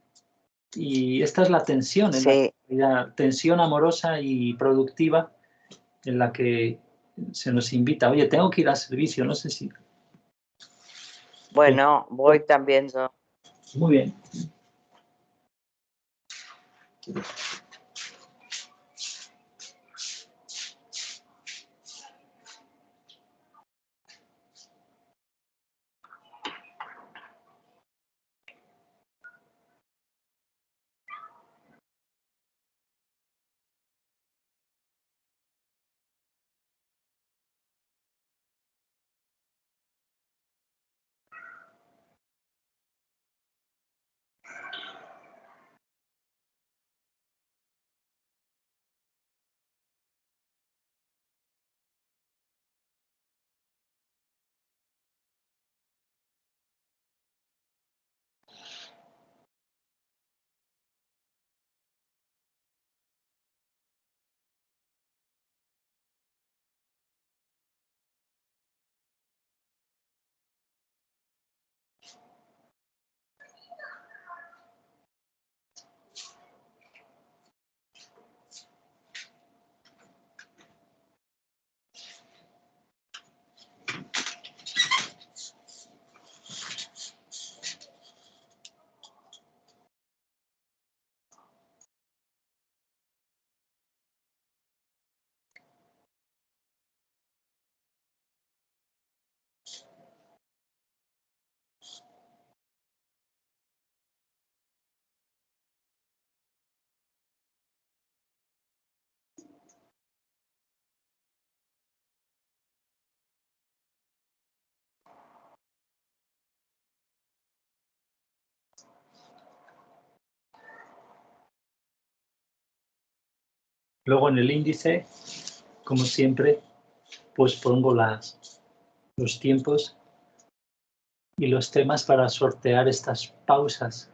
Y esta es la tensión, Sí. la tensión amorosa y productiva en la que se nos invita. Oye, tengo que ir al servicio, no sé si... Bueno, voy también yo. Muy bien. Luego en el índice, como siempre, pues pongo los tiempos y los temas para sortear estas pausas.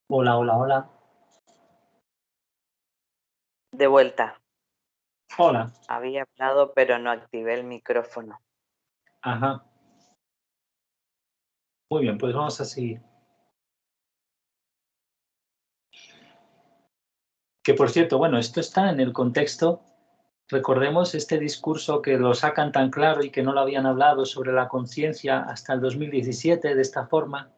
Hola, hola, hola. De vuelta. Hola. Había hablado, pero no activé el micrófono. Ajá. Muy bien, pues vamos a seguir. Que por cierto, bueno, esto está en el contexto. Recordemos este discurso que lo sacan tan claro y que no lo habían hablado sobre la conciencia hasta el 2017 de esta forma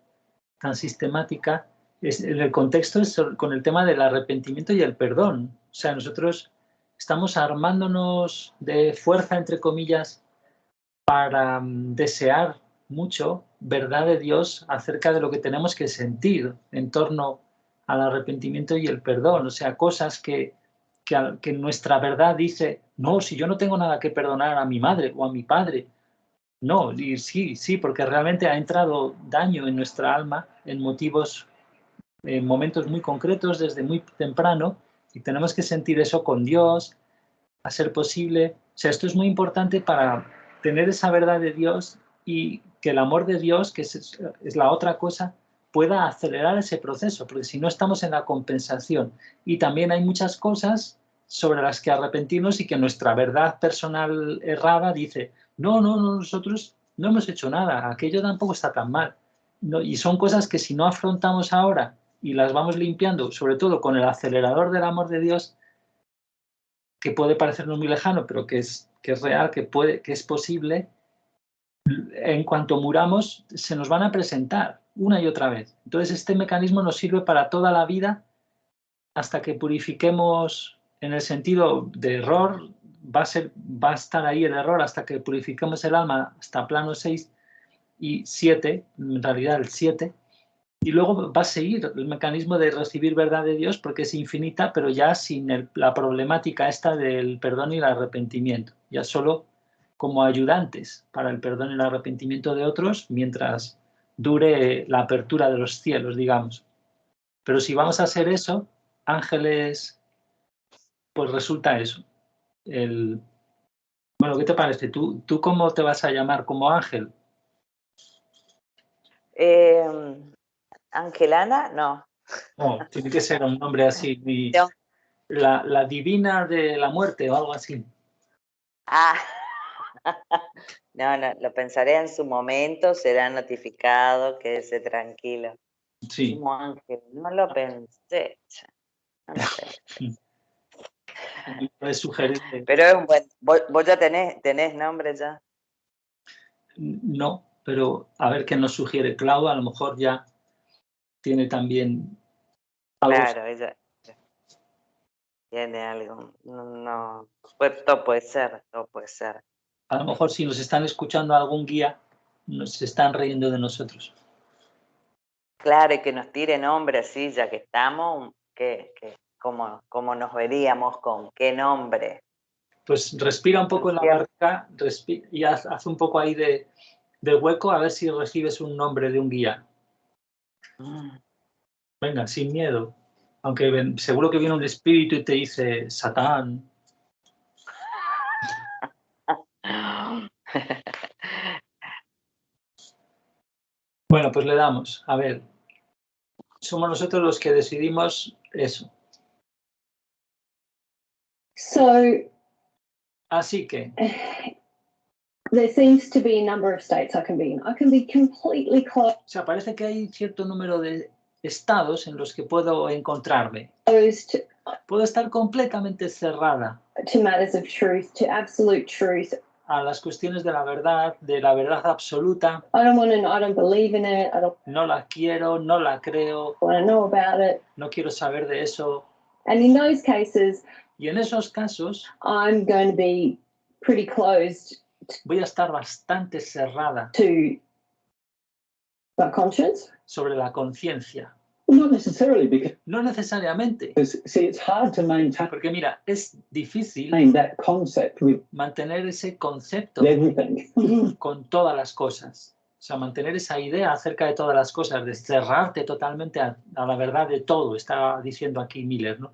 tan sistemática. En el contexto es con el tema del arrepentimiento y el perdón. O sea, nosotros estamos armándonos de fuerza, entre comillas, para desear mucho verdad de Dios acerca de lo que tenemos que sentir en torno al arrepentimiento y el perdón. O sea, cosas que nuestra verdad dice, no, si yo no tengo nada que perdonar a mi madre o a mi padre. No, y sí, porque realmente ha entrado daño en nuestra alma en motivos, en momentos muy concretos, desde muy temprano, y tenemos que sentir eso con Dios, a ser posible. O sea, esto es muy importante para tener esa verdad de Dios y que el amor de Dios, que es la otra cosa, pueda acelerar ese proceso, porque si no estamos en la compensación. Y también hay muchas cosas sobre las que arrepentirnos y que nuestra verdad personal errada dice, no, nosotros no hemos hecho nada, aquello tampoco está tan mal. No, y son cosas que si no afrontamos ahora y las vamos limpiando, sobre todo con el acelerador del amor de Dios, que puede parecernos muy lejano, pero que es real, que es posible, en cuanto muramos se nos van a presentar una y otra vez. Entonces este mecanismo nos sirve para toda la vida hasta que purifiquemos, en el sentido de error, va a estar ahí el error hasta que purifiquemos el alma hasta plano 6 y 7, en realidad el 7, y luego va a seguir el mecanismo de recibir verdad de Dios porque es infinita, pero ya sin la problemática esta del perdón y el arrepentimiento, ya solo como ayudantes para el perdón y el arrepentimiento de otros mientras dure la apertura de los cielos, digamos. Pero si vamos a hacer eso, ángeles, pues resulta eso. Bueno, ¿qué te parece? ¿Tú cómo te vas a llamar como ángel? ¿Angelana? No. No, tiene que ser un nombre así, No. la divina de la muerte o algo así. Ah, no, lo pensaré en su momento, será notificado, quédese tranquilo. Sí. Como ángel, no lo pensé. No lo pensé. Puedes sugerirle. Pero es un buen. ¿Vos ya tenés nombre ya? No, pero a ver qué nos sugiere Clau, a lo mejor ya tiene también algo. Claro, ella tiene algo. No, todo puede ser, todo puede ser. A lo mejor si nos están escuchando algún guía, nos están riendo de nosotros. Claro, y que nos tire nombre así, ya que estamos, ¿cómo nos veríamos? ¿Con qué nombre? Pues respira un poco en la barriga y haz un poco ahí de hueco a ver si recibes un nombre de un guía. Venga, sin miedo. Aunque seguro que viene un espíritu y te dice Satán. Bueno, pues le damos. A ver, somos nosotros los que decidimos eso. Así que there seems to be a number of states I can be in. I can be completely closed. O sea, parece que hay cierto número de estados en los que puedo encontrarme. Puedo estar completamente cerrada. To matters of truth, to absolute truth. a las cuestiones de la verdad absoluta. I don't believe in it. I don't No la quiero, no la creo, want to know about it. no quiero saber de eso. And in those cases, Y en esos casos I'm going to be pretty closed voy a estar bastante cerrada to my conscience. sobre la conciencia. Not necessarily, because No necesariamente, see, it's hard to maintain porque mira, es difícil that concept with mantener ese concepto everything. con todas las cosas. O sea, mantener esa idea acerca de todas las cosas, de cerrarte totalmente a la verdad de todo, está diciendo aquí Miller, ¿no?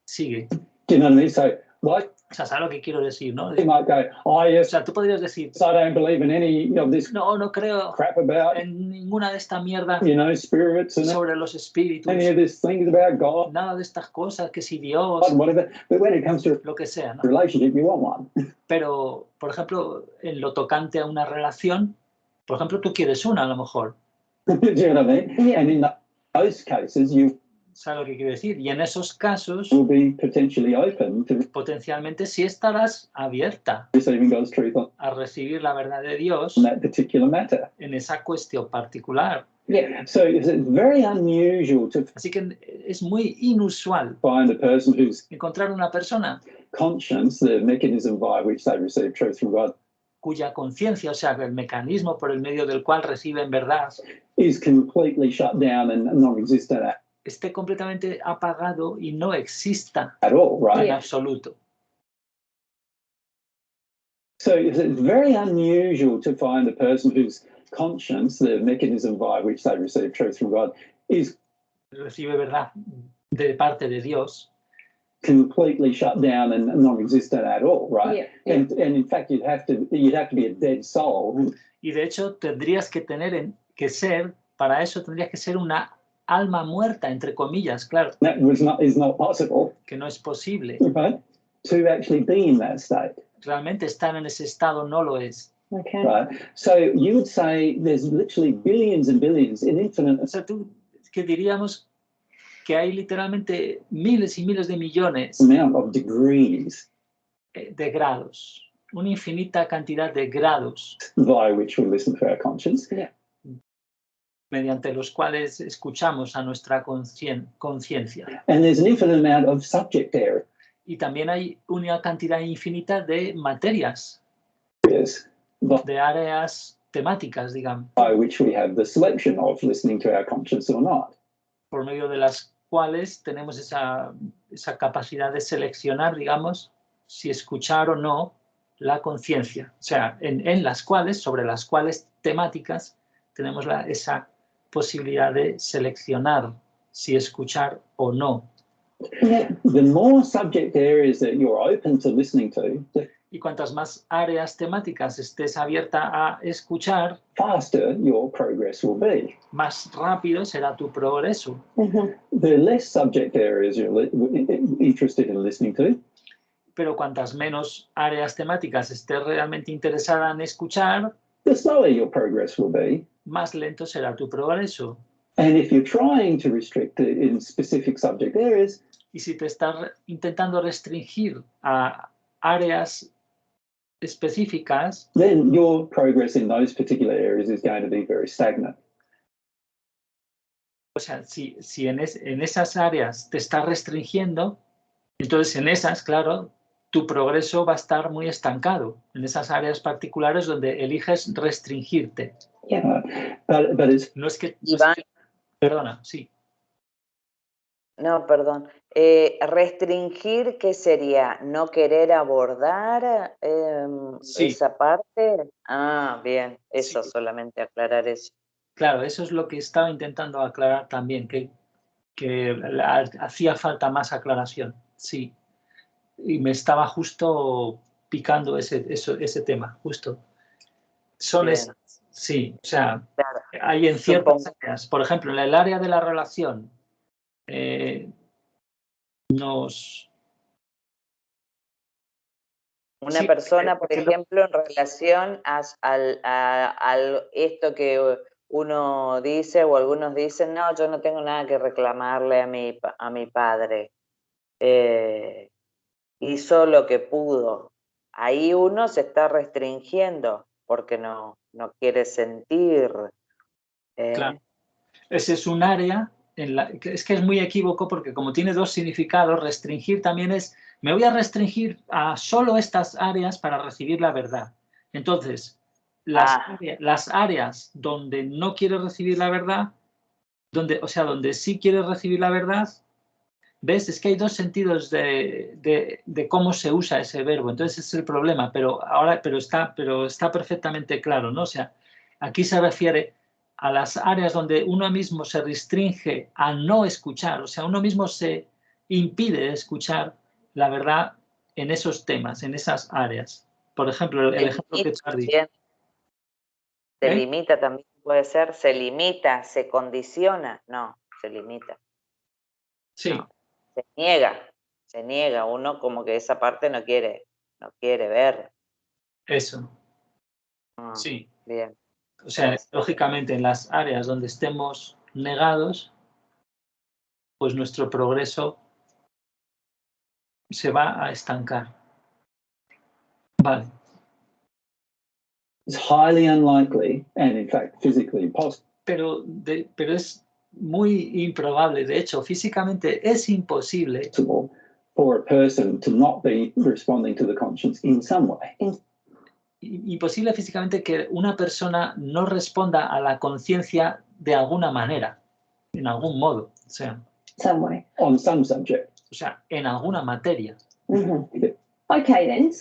Sigue. Do you know what I mean? So, like, O sea, ¿sabes lo que quiero decir, no? you might go, oh, O yes, sea, tú podrías decir, I don't believe in any of this no creo crap about, en ninguna de esta mierda you know, spirits and sobre los espíritus, any of these things about God, nada de estas cosas, que si Dios, whatever. But when it comes to lo que sea, ¿no? a relationship, you want one. Pero, por ejemplo, en lo tocante a una relación, por ejemplo, tú quieres una a lo mejor, Do you know what I mean? Yeah. And in those cases, you ¿sabes lo que quiero decir? Y en esos casos, will be potentially open to potencialmente sí estarás abierta receiving God's truth on a recibir la verdad de Dios that particular matter. en esa cuestión particular. Yeah. So it's very unusual to Así que es muy inusual find a person whose encontrar una persona conscience, the mechanism by which they receive truth from God, cuya conciencia, o sea, el mecanismo por el medio del cual reciben verdad, is completely shut down and non-existent esté completamente apagado y no exista at all, right? en Yeah. absoluto. So it's very unusual to find a person whose conscience, the mechanism by which they receive truth from God, is Recibe verdad de parte de Dios, completely shut down and non-existent at all, right? Yeah. Yeah. And in fact, you'd have to be a dead soul y de hecho tendrías que tener que ser, para eso tendrías que ser una alma muerta, entre comillas, claro, that is not possible, que no es posible. right? To actually be in that state, Realmente estar en ese estado no lo es. Okay. right? So you would say there's literally billions and billions, an infinite O sea, tú, que diríamos que hay literalmente miles y miles de millones amount of degrees de grados, una infinita cantidad de grados by which we listen to our conscience. mediante los cuales escuchamos a nuestra conciencia. And there's an infinite amount of subject areas Y también hay una cantidad infinita de materias, de áreas temáticas, digamos, by which we have the selection of listening to our conscience or not. por medio de las cuales tenemos esa capacidad de seleccionar, digamos, si escuchar o no la conciencia. O sea, en las cuales, sobre las cuales temáticas, tenemos esa posibilidad de seleccionar si escuchar o no. Yeah. The more subject areas that you're open to listening to, the Y cuantas más áreas temáticas estés abierta a escuchar, faster your progress will be. más rápido será tu progreso. Mhm. The less subject areas you're interested in listening to, Pero cuantas menos áreas temáticas estés realmente interesada en escuchar, the slower your progress will be. más lento será tu progreso. And if you're trying to restrict it in specific subject areas, Y si te estás intentando restringir a áreas específicas, then your progress in those particular areas is going to be very stagnant. o sea, si en esas áreas te estás restringiendo, entonces en esas, claro, tu progreso va a estar muy estancado, en esas áreas particulares donde eliges restringirte. But it's No es que... Iván. Perdona, sí. No, perdón. Restringir, ¿qué sería? ¿No querer abordar Sí. esa parte? Ah, bien, eso, Sí. solamente aclarar eso. Claro, eso es lo que estaba intentando aclarar también, que hacía falta más aclaración, sí. Y me estaba justo picando ese tema, justo. Son Bien. esas, sí, o sea, Claro. hay en ciertas Supongo. áreas, por ejemplo, en el área de la relación, Una sí, persona, por porque ejemplo, en relación a esto que uno dice o algunos dicen, no, yo no tengo nada que reclamarle a mi padre. Hizo lo que pudo. ahí uno se está restringiendo porque no quiere sentir. Claro. Ese es un área es que es muy equívoco porque como tiene dos significados, restringir también es, me voy a restringir a solo estas áreas para recibir la verdad. Entonces, las áreas donde no quieres recibir la verdad, donde sí quieres recibir la verdad, ¿ves? Es que hay dos sentidos de cómo se usa ese verbo. Entonces ese es el problema, pero está perfectamente claro, ¿no? O sea, aquí se refiere a las áreas donde uno mismo se restringe a no escuchar, o sea, uno mismo se impide escuchar la verdad en esos temas, en esas áreas. Por ejemplo, el ejemplo que tú has dicho. Se limita también, puede ser, se limita, se condiciona, no, se limita. Sí. No, se niega, uno como que esa parte no quiere ver. Eso. Sí. Bien. O sea, lógicamente en las áreas donde estemos negados, pues nuestro progreso se va a estancar. Vale. It's highly unlikely and in fact physically impossible. Pero es muy improbable, de hecho, físicamente es imposible For a person to not be responding to the conscience in some way. Imposible físicamente que una persona no responda a la conciencia de alguna manera, en algún modo, o sea, Some way. On some subject. O sea, en alguna materia. Mm-hmm. Okay, then.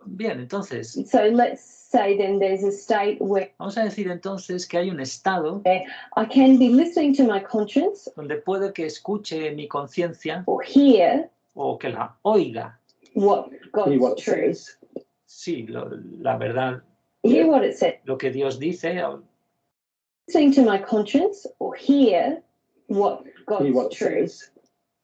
Bien, entonces. So let's say then there's a state where. Vamos a decir entonces que hay un estado. I can be listening to my conscience. Donde puede que escuche mi conciencia. Or hear. O que la oiga. What God's truth. Sí, la verdad. Hear what it says. Lo que Dios dice. Listening to my conscience or hear what God's truth.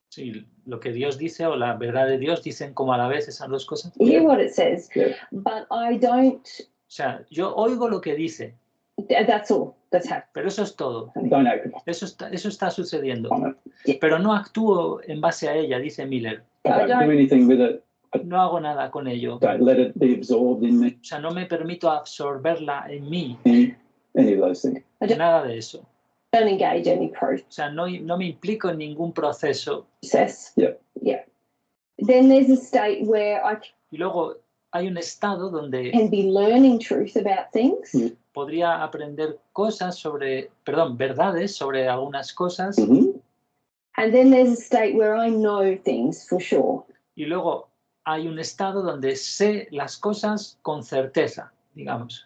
Sí, lo que Dios dice o la verdad de Dios dicen como a la vez esas dos cosas. Hear what it says, but I don't. O sea, yo oigo lo que dice. That's all. That's happening. Pero eso es todo. Eso está sucediendo. Yeah. Pero no actúo en base a ella, dice Miller. No hago nada con ello. Don't let it be absorbed in me. O sea, no me permito absorberla en mí. Any of those things. Nada de eso. Don't engage any process. O sea, no me implico en ningún proceso. Yeah. Yeah. Then there's a state where Y luego hay un estado donde can be learning truth about things. Podría aprender verdades sobre algunas cosas. Mm-hmm. And then there's a state where I know things for sure. Y luego hay un estado donde sé las cosas con certeza, digamos,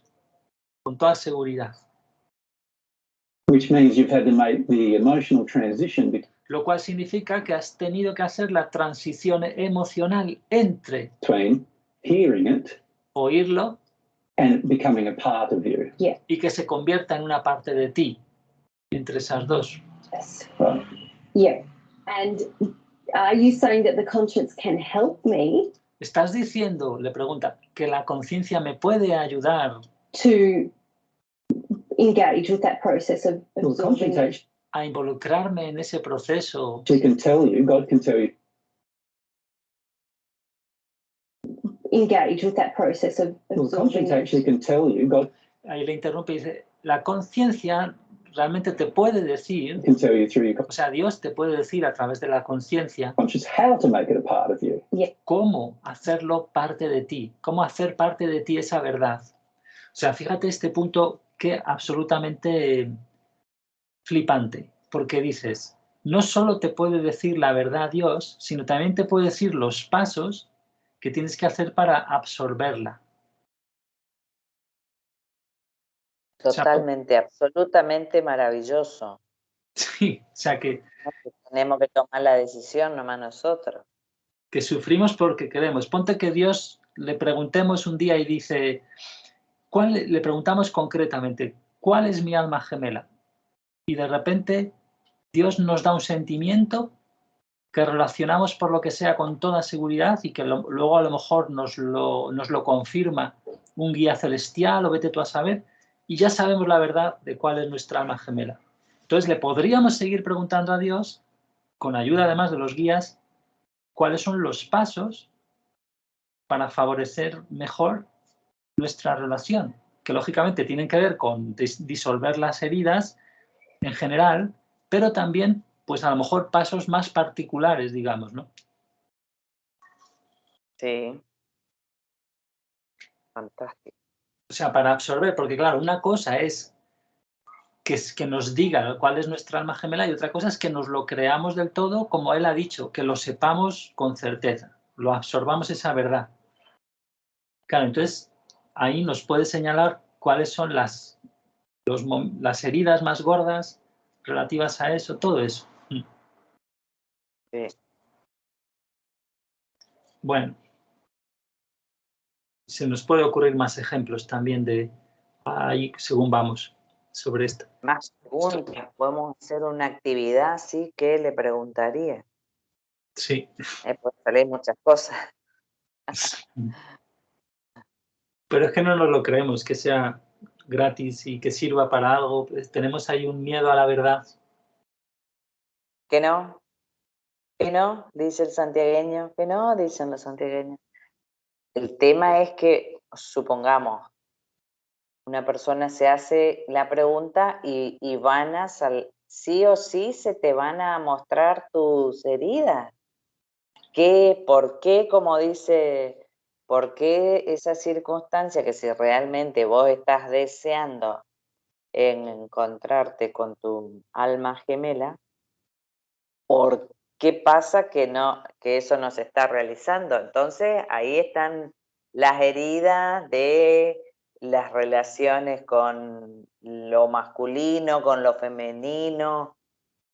con toda seguridad. Which means you've had to make the emotional transition. Lo cual significa que has tenido que hacer la transición emocional entre hearing it, oírlo, and becoming a part of you. Yeah. Y que se convierta en una parte de ti, entre esas dos. Yes. Right. Yeah. And are you saying that the conscience can help me? ¿Estás diciendo, le pregunta, que la conciencia me puede ayudar to engage with that process of absorbing a involucrarme en ese proceso? God can tell you. Engage with that process of absorbing. Actually can tell you. God. Ahí le interrumpe y dice, la conciencia realmente te puede decir, can tell you through your o sea, Dios te puede decir a través de la conciencia how to make it a part of you. Yeah. Cómo hacerlo parte de ti, cómo hacer parte de ti esa verdad. O sea, fíjate este punto que absolutamente flipante, porque dices, no solo te puede decir la verdad Dios, sino también te puede decir los pasos que tienes que hacer para absorberla. Totalmente, absolutamente maravilloso. Sí, o sea que tenemos que tomar la decisión nomás nosotros. Que sufrimos porque queremos. Ponte que Dios le preguntemos un día y dice, le preguntamos concretamente, ¿cuál es mi alma gemela? Y de repente Dios nos da un sentimiento que relacionamos por lo que sea con toda seguridad y que luego a lo mejor nos lo confirma un guía celestial o vete tú a saber, y ya sabemos la verdad de cuál es nuestra alma gemela. Entonces le podríamos seguir preguntando a Dios, con ayuda además de los guías, cuáles son los pasos para favorecer mejor nuestra relación, que lógicamente tienen que ver con disolver las heridas en general, pero también, pues a lo mejor pasos más particulares, digamos, ¿no? Sí. Fantástico. O sea, para absorber, porque claro, una cosa es que nos diga cuál es nuestra alma gemela y otra cosa es que nos lo creamos del todo, como él ha dicho, que lo sepamos con certeza, lo absorbamos esa verdad. Claro, entonces ahí nos puede señalar cuáles son las heridas más gordas relativas a eso, todo eso. Sí. Bueno, se nos puede ocurrir más ejemplos también de ahí según vamos sobre esto. Más preguntas. Podemos hacer una actividad así que le preguntaría. Sí. Pueden salir muchas cosas. Pero es que no nos lo creemos, que sea gratis y que sirva para algo. Pues tenemos ahí un miedo a la verdad. ¿Que no? ¿Que no? Dice el santiagueño. ¿Que no? Dicen los santiagueños. El tema es que, supongamos, una persona se hace la pregunta y sí o sí se te van a mostrar tus heridas. ¿Qué? ¿Por qué? Como dice, ¿por qué esa circunstancia que si realmente vos estás deseando en encontrarte con tu alma gemela, ¿por qué pasa que eso no se está realizando? Entonces ahí están las heridas de las relaciones con lo masculino, con lo femenino,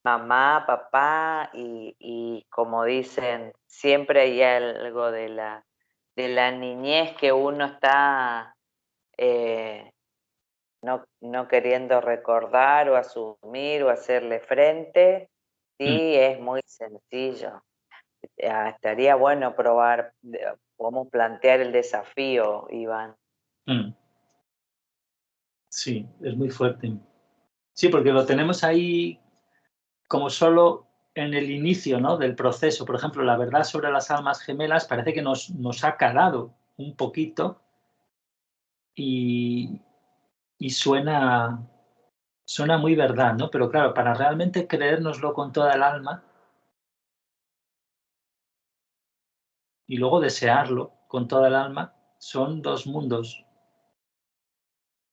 mamá, papá, y como dicen, siempre hay algo de la niñez que uno está no queriendo recordar o asumir o hacerle frente. Sí, es muy sencillo. Estaría bueno probar, podemos plantear el desafío, Iván. Sí, es muy fuerte. Sí, porque lo tenemos ahí como solo en el inicio, ¿no?, del proceso. Por ejemplo, la verdad sobre las almas gemelas parece que nos ha calado un poquito y suena muy verdad, ¿no? Pero claro, para realmente creérnoslo con toda el alma y luego desearlo con toda el alma, son dos mundos.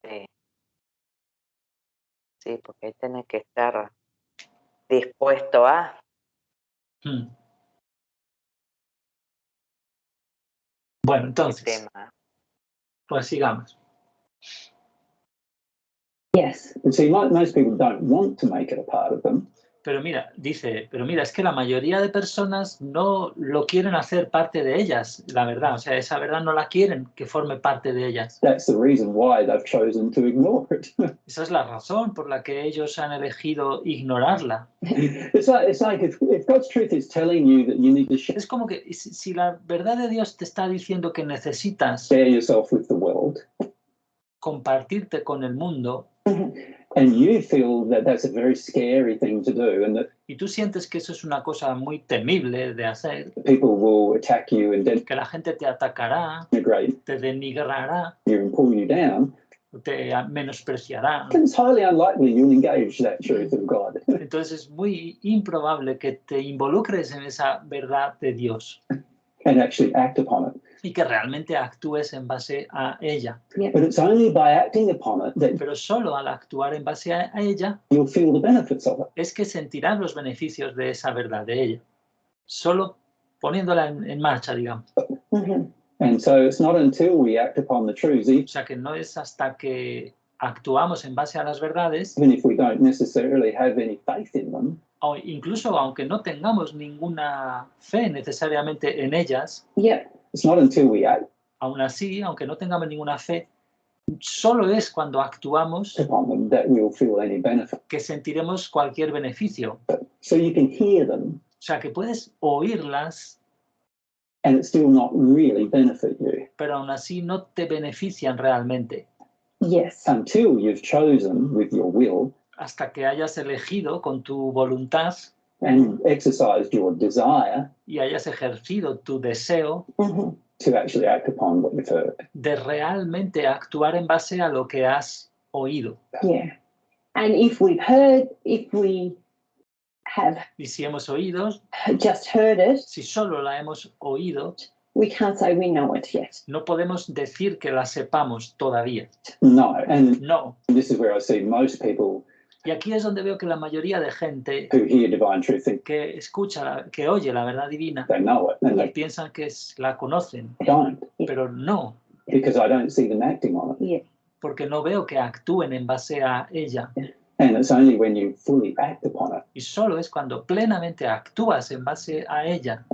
Sí. Sí, porque ahí tenés que estar dispuesto a. Bueno, entonces, tema. pues sigamos. Yes. And see, most people don't want to make it a part of them. Pero mira, es que la mayoría de personas no lo quieren hacer parte de ellas, la verdad. O sea, esa verdad no la quieren que forme parte de ellas. That's the reason why they've chosen to ignore it. Esa es la razón por la que ellos han elegido ignorarla. It's like if God's truth is telling you that you need to Es como que si la verdad de Dios te está diciendo que necesitas share yourself with the world, compartirte con el mundo, and you feel that that's a very scary thing to do, and that y tú sientes que eso es una cosa muy temible de hacer, people will attack you and que la gente te atacará, denigrate te denigrará, you and pull you down, te menospreciará. it's highly unlikely you'll engage that truth of God. Entonces es muy improbable que te involucres en esa verdad de Dios And actually act upon it. y que realmente actúes en base a ella. But it's only by acting upon it that Pero solo al actuar en base a ella you'll feel the benefits of it. es que sentirás los beneficios de esa verdad de ella. Solo poniéndola en marcha, digamos. And so it's not until we act upon the truths, O sea que no es hasta que actuamos en base a las verdades, even if we don't necessarily have any faith in them, o incluso aunque no tengamos ninguna fe necesariamente en ellas, it's not until we act aún así, aunque no tengamos ninguna fe, solo es cuando actuamos upon them that we'll feel any benefit. que sentiremos cualquier beneficio. So you can hear them O sea que puedes oírlas, and it still not really benefit you pero aún así no te benefician realmente. Yes. until you've chosen with your will Hasta que hayas elegido con tu voluntad and exercised your desire y hayas ejercido tu deseo to actually act upon what you've heard. de realmente actuar en base a lo que has oído. Yeah. And if we have Y si hemos oído, just heard it, si solo la hemos oído, we can't say we know it yet. no podemos decir que la sepamos todavía. No, and No. this is where I see most people Y aquí es donde veo que la mayoría de gente who hear divine truth think que escucha, que oye la verdad divina, they know it, and they piensan que la conocen, don't, pero no, because I don't see them acting on it. Yeah. porque no veo que actúen en base a ella. And it's only when you fully act upon it Y solo es cuando plenamente actúas en base a ella,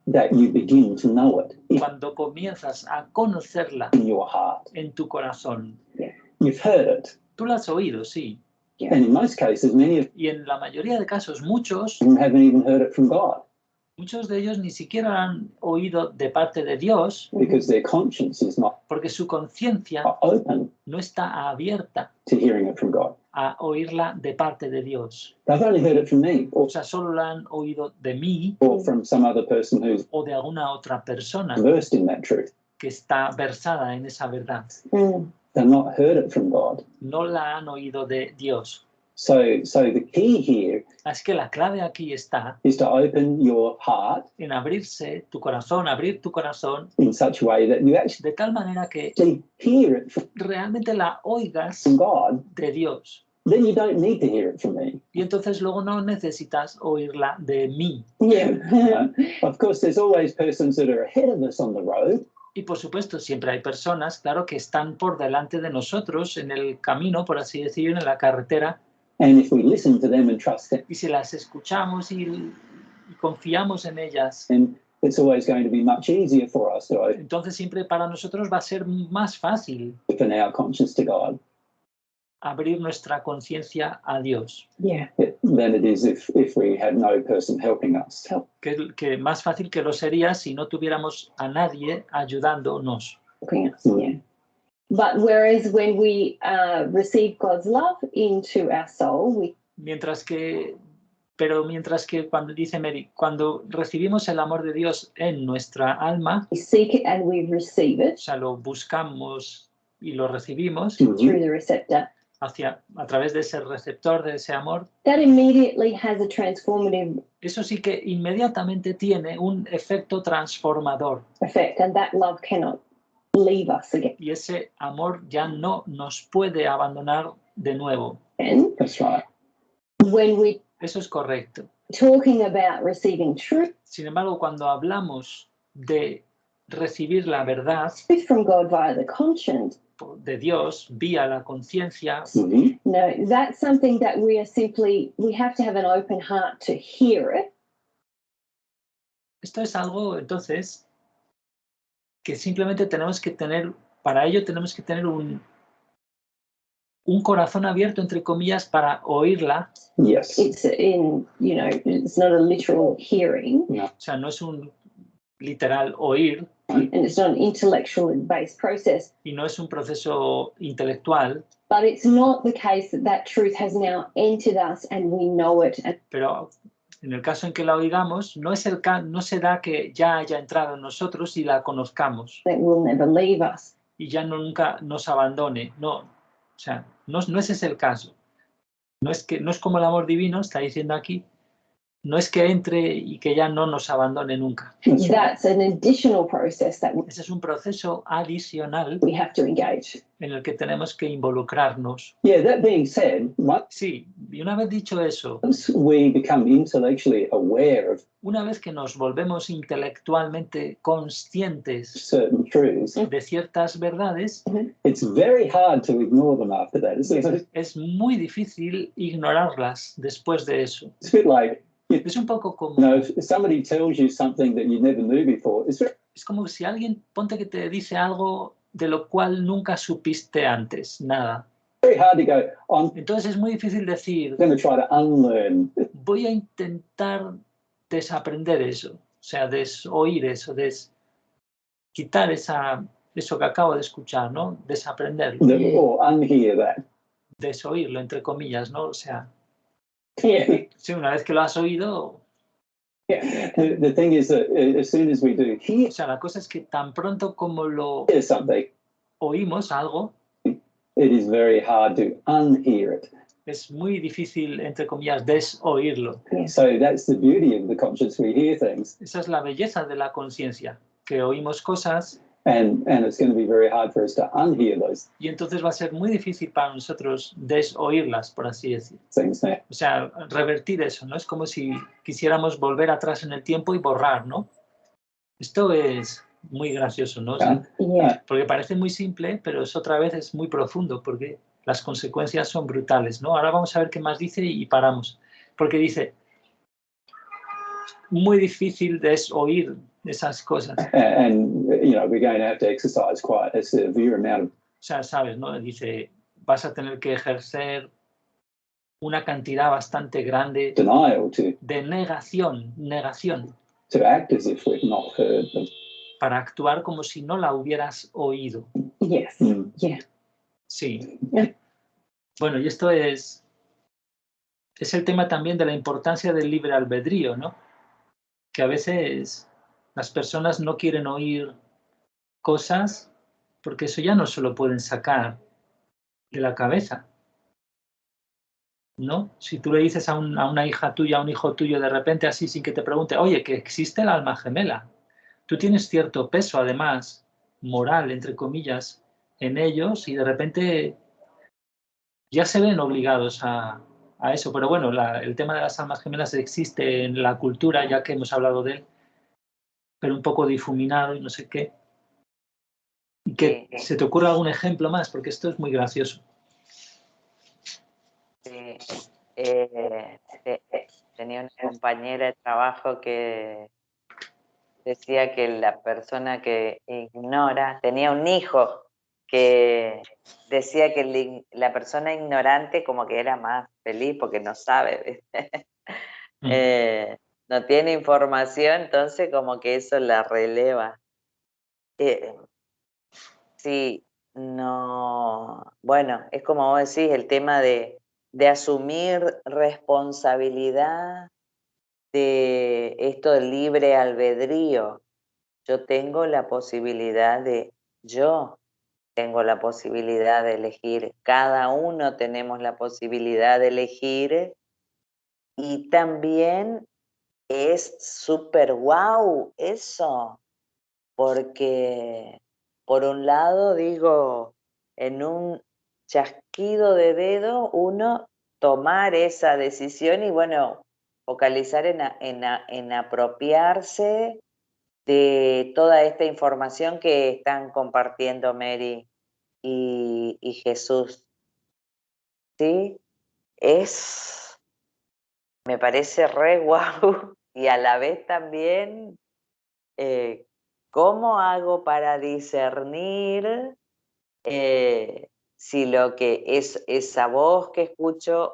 that you begin to know it cuando comienzas a conocerla in your heart. en tu corazón. You've heard it. Tú la has oído, sí. And in most cases, many of Y en la mayoría de casos, muchos them haven't even heard it from God de ellos ni siquiera han oído de parte de Dios, because their conscience is not porque su conciencia open no está abierta to hearing it from God. a oírla de parte de Dios. They've only heard it from me O sea, solo la han oído de mí or from some other person who's o de alguna otra persona versed in that truth. que está versada en esa verdad. They've not heard it from God. No la han oído de Dios. So the key here Así que la clave aquí está is to open your heart en abrirse tu corazón, abrir tu corazón in such a way that you actually de tal manera que hear it realmente la oigas from God. de Dios. Then you don't need to hear it from me. Y entonces luego no necesitas oírla de mí. Yeah. Of course, there's always persons that are ahead of us on the road. Y por supuesto, siempre hay personas, claro, que están por delante de nosotros en el camino, por así decirlo, en la carretera. And if we listen to them and trust them, Y si las escuchamos y confiamos en ellas, then it's always going to be much easier for us to entonces siempre para nosotros va a ser más fácil open our conscience to God abrir nuestra conciencia a Dios. Yeah. than it is if we had no person helping us. Que más fácil que lo sería si no tuviéramos a nadie ayudándonos. Yeah. But whereas when we receive God's love into our soul, Mientras que cuando dice Mary, cuando recibimos el amor de Dios en nuestra alma, we seek it and we receive o it sea, lo buscamos y lo recibimos through the receptor. a través de ese receptor, de ese amor, That immediately has a transformative eso sí que inmediatamente tiene un efecto transformador. effect, and that love cannot leave us again. Y ese amor ya no nos puede abandonar de nuevo. And That's right. when we're Eso es correcto. talking about receiving truth Sin embargo, cuando hablamos de recibir la verdad from God via the conscience, de Dios vía la conciencia, Mhm. no, that's something that we have to have an open heart to hear it. esto es algo entonces que simplemente tenemos que tener, para ello tenemos que tener un corazón abierto, entre comillas, para oírla. Yes. It's it's not a literal hearing, O sea, no es un literal oír and it's not an intellectual based process. y no es un proceso intelectual, But it's not the case that truth has now entered us and we know it. And pero en el caso en que la oigamos, no se da que ya haya entrado en nosotros y la conozcamos that will never leave us. y ya nunca nos abandone. No, o sea, no ese es el caso. No es como el amor divino, está diciendo aquí, no es que entre y que ya no nos abandone nunca. That's right. That's an additional process that Ese es un proceso adicional we have to engage. en el que tenemos que involucrarnos. Yeah, that being said, once Sí, y una vez dicho eso, we become intellectually aware of una vez que nos volvemos intelectualmente conscientes certain truths, de ciertas verdades, it's very hard to ignore them after that. It's es muy difícil ignorarlas después de eso. a bit like, Es un poco como, if somebody tells you something that you never knew before, it's es como si alguien, ponte que te dice algo de lo cual nunca supiste antes, nada. very hard to go, I'm Entonces es muy difícil decir, going to try to unlearn. voy a intentar desaprender eso, o sea, desoír eso, quitar eso que acabo de escuchar, ¿no? Desaprenderlo, Or unhear that. desoírlo, entre comillas, ¿no? O sea, Yeah. sí, una vez que lo has oído, Yeah. The thing is that as soon as we do hear O sea, la cosa es que tan pronto como lo something, oímos algo, it is very hard to unhear it. es muy difícil, entre comillas, desoírlo. So that's the beauty of the conscience. We hear things, Esa es la belleza de la conciencia, que oímos cosas and it's going to be very hard for us to unhear those y entonces va a ser muy difícil para nosotros desoírlas, por así decir. things now. O sea, revertir eso, ¿no? Es como si quisiéramos volver atrás en el tiempo y borrar, ¿no? Esto es muy gracioso, ¿no? O sea, Yeah. porque parece muy simple, pero es otra vez es muy profundo, porque las consecuencias son brutales, ¿no? Ahora vamos a ver qué más dice y paramos. Porque dice, muy difícil desoír esas cosas. And you know, we're going to have to exercise quite a severe amount of O sea, sabes, ¿no? Dice, vas a tener que ejercer una cantidad bastante grande denial de negación, to act as if we've not heard them. para actuar como si no la hubieras oído. Yes. Mm. Yeah. Sí. Yeah. Bueno, y esto es el tema también de la importancia del libre albedrío, ¿no? Que a veces las personas no quieren oír cosas porque eso ya no se lo pueden sacar de la cabeza, ¿no? Si tú le dices a una hija tuya, a un hijo tuyo de repente así sin que te pregunte, oye, que existe el alma gemela, tú tienes cierto peso además, moral, entre comillas, en ellos y de repente ya se ven obligados a eso. Pero bueno, el tema de las almas gemelas existe en la cultura, ya que hemos hablado de él, pero un poco difuminado y no sé qué. ¿Y que Sí. se te ocurre algún ejemplo más? Porque esto es muy gracioso. Sí. Tenía una compañera de trabajo que decía que la persona que ignora, tenía un hijo que decía que la persona ignorante como que era más feliz porque no sabe, ¿viste? No tiene información, entonces como que eso la releva. Sí, no, bueno, es como vos decís, el tema de asumir responsabilidad de esto del libre albedrío. Yo tengo la posibilidad de elegir, cada uno tenemos la posibilidad de elegir y también es súper guau eso, porque por un lado digo, en un chasquido de dedo uno tomar esa decisión y bueno, focalizar en apropiarse de toda esta información que están compartiendo Mary y Jesús. ¿Sí? Me parece re guau y a la vez también, ¿cómo hago para discernir si lo que es esa voz que escucho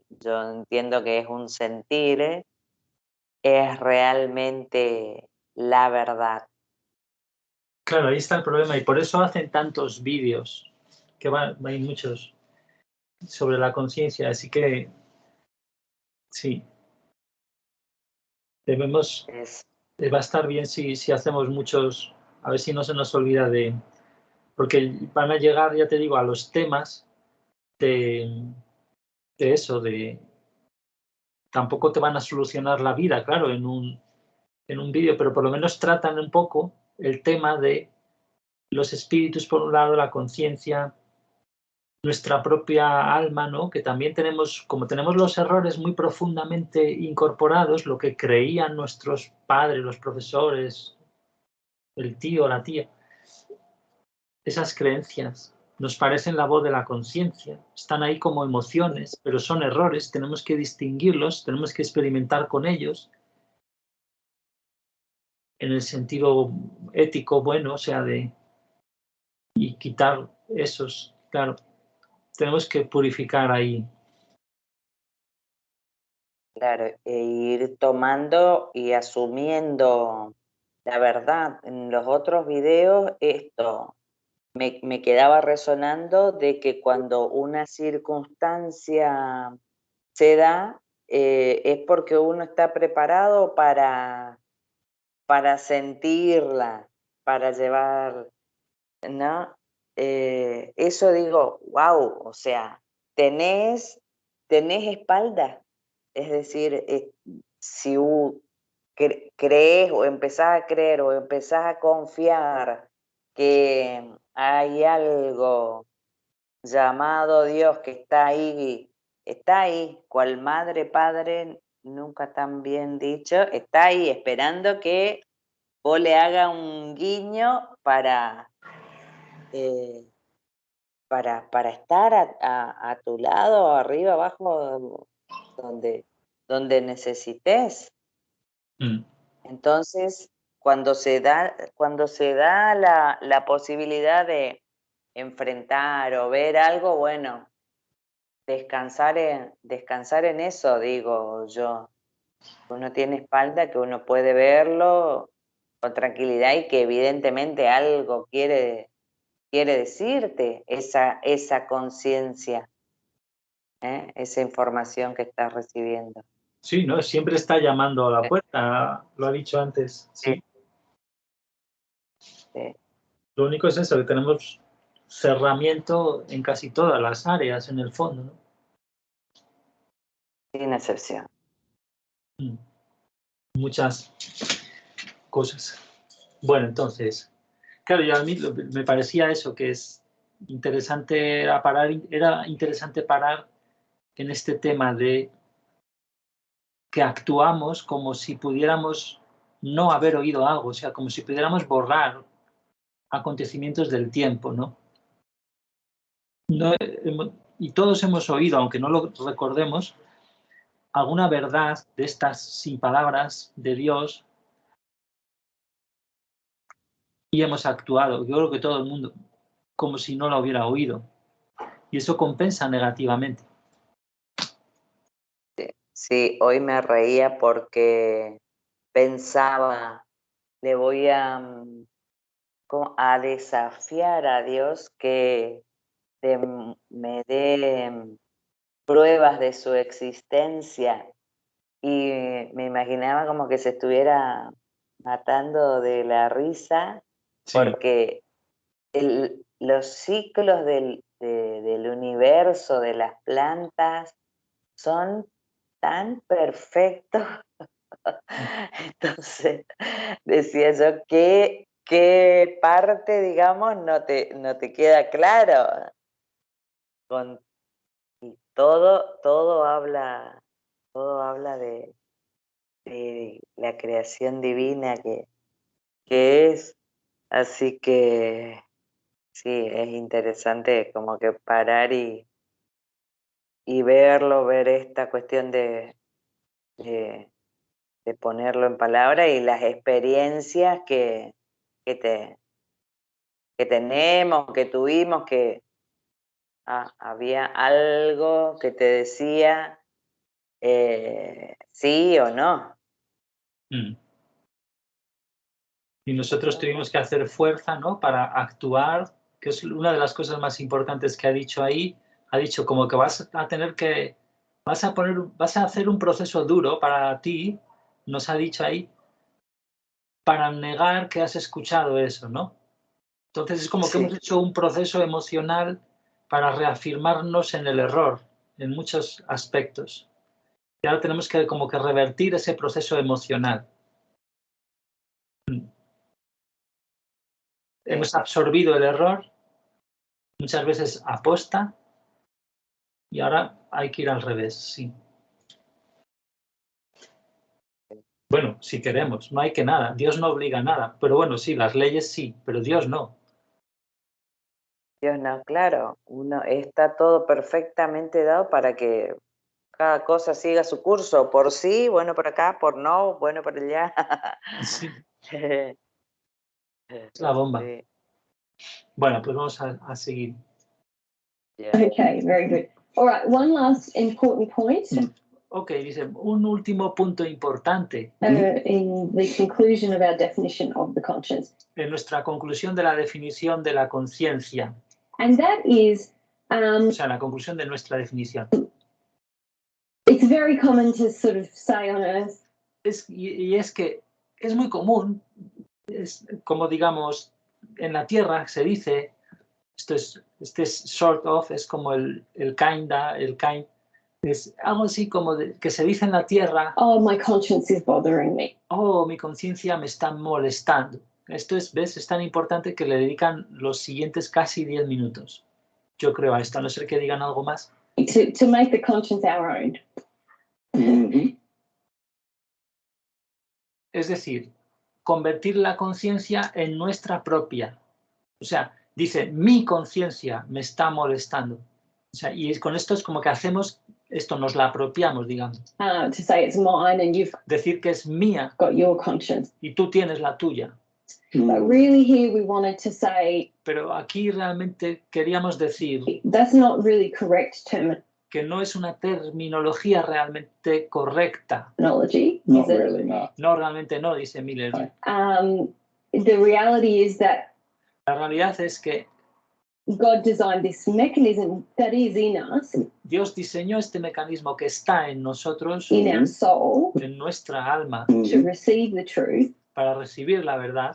yo entiendo que es un sentir, es realmente la verdad? Claro, ahí está el problema y por eso hacen tantos vídeos, que hay muchos sobre la conciencia, así que sí, debemos, va a estar bien si hacemos muchos, a ver si no se nos olvida porque van a llegar, ya te digo, a los temas de eso, tampoco te van a solucionar la vida, claro, en un vídeo, pero por lo menos tratan un poco el tema de los espíritus por un lado, la conciencia, nuestra propia alma, ¿no? Que también como tenemos los errores muy profundamente incorporados, lo que creían nuestros padres, los profesores, el tío, la tía, esas creencias nos parecen la voz de la conciencia, están ahí como emociones, pero son errores, tenemos que distinguirlos, tenemos que experimentar con ellos en el sentido ético bueno, o sea, y quitar esos, claro, tenemos que purificar ahí. Claro, e ir tomando y asumiendo la verdad. En los otros videos esto me quedaba resonando de que cuando una circunstancia se da, es porque uno está preparado para sentirla, para llevar, ¿no? Eso digo, wow, o sea, tenés espalda. Es decir, si crees o empezás a creer o empezás a confiar que hay algo llamado Dios que está ahí, cual madre, padre, nunca tan bien dicho, está ahí esperando que vos le haga un guiño para estar a tu lado, arriba, abajo, donde necesites. Entonces, cuando se da la posibilidad de enfrentar o ver algo, bueno, descansar en eso, digo yo. Uno tiene espalda, que uno puede verlo con tranquilidad y que evidentemente algo quiere decirte esa conciencia, esa información que estás recibiendo. Sí, ¿no? Siempre está llamando a la puerta, lo ha dicho antes. Sí. Sí. Lo único es eso, que tenemos cerramiento en casi todas las áreas, en el fondo, ¿no? Sin excepción. Muchas cosas. Bueno, entonces, claro, yo a mí me parecía eso, que es interesante, era interesante parar en este tema de que actuamos como si pudiéramos no haber oído algo, o sea, como si pudiéramos borrar acontecimientos del tiempo, ¿no? Y todos hemos oído, aunque no lo recordemos, alguna verdad de estas sin palabras de Dios y hemos actuado, yo creo que todo el mundo, como si no lo hubiera oído. Y eso compensa negativamente. Sí, hoy me reía porque pensaba, le voy a desafiar a Dios que me dé pruebas de su existencia, y me imaginaba como que se estuviera matando de la risa, Sí. porque los ciclos del universo, de las plantas, son tan perfectos. Entonces, decía yo, ¿qué parte, digamos, no te queda claro? Y todo habla de la creación divina que es. Así que sí, es interesante como que parar y verlo, ver esta cuestión de ponerlo en palabra, y las experiencias que tenemos, que tuvimos, que había algo que te decía sí o no. Y nosotros tuvimos que hacer fuerza, ¿no?, para actuar, que es una de las cosas más importantes que ha dicho ahí. Ha dicho como que vas a hacer un proceso duro para ti, nos ha dicho ahí, para negar que has escuchado eso, ¿no? Entonces es como que hemos hecho un proceso emocional para reafirmarnos en el error, en muchos aspectos. Y ahora tenemos que como que revertir ese proceso emocional. Hemos absorbido el error, muchas veces aposta, y ahora hay que ir al revés, sí. Bueno, si queremos, no hay que nada, Dios no obliga a nada, pero bueno, sí, las leyes sí, pero Dios no. Dios no, claro, está todo perfectamente dado para que cada cosa siga su curso, por sí, bueno por acá, por no, bueno por allá. Sí. Es la bomba. Sí. Bueno, pues vamos a seguir. Okay, very good. All right, one last important point. Ok, dice, un último punto importante. In the conclusion of our definition of the conscience. En nuestra conclusión de la definición de la conciencia. And that is... o sea, la conclusión de nuestra definición. It's it's very common to sort of say on earth, Y es que es muy común, es como digamos, en la tierra se dice, este es sort of, es como el kinda, el kind, es algo así como que se dice en la tierra, oh, my conscience is bothering me. oh, mi conciencia me está molestando. Esto es, ¿ves? Es tan importante que le dedican los siguientes casi 10 minutos. Yo creo a esto, a no ser que digan algo más. To make the conscience our own. Mhm. Es decir, convertir la conciencia en nuestra propia. O sea, dice, mi conciencia me está molestando. O sea, y con esto es como que hacemos esto, nos la apropiamos, digamos. To say it's mine and you've Decir que es mía got your conscience. y tú tienes la tuya. But really here we wanted to say Pero aquí realmente queríamos decir that's not really correct que no es una terminología realmente correcta. terminology. Not is it? really, no. No, realmente no, dice Miller. The reality is that La realidad es que God designed this mechanism that is in us, Dios diseñó este mecanismo que está en nosotros, in our soul, en nuestra alma, to Mhm. receive the truth. para recibir la verdad,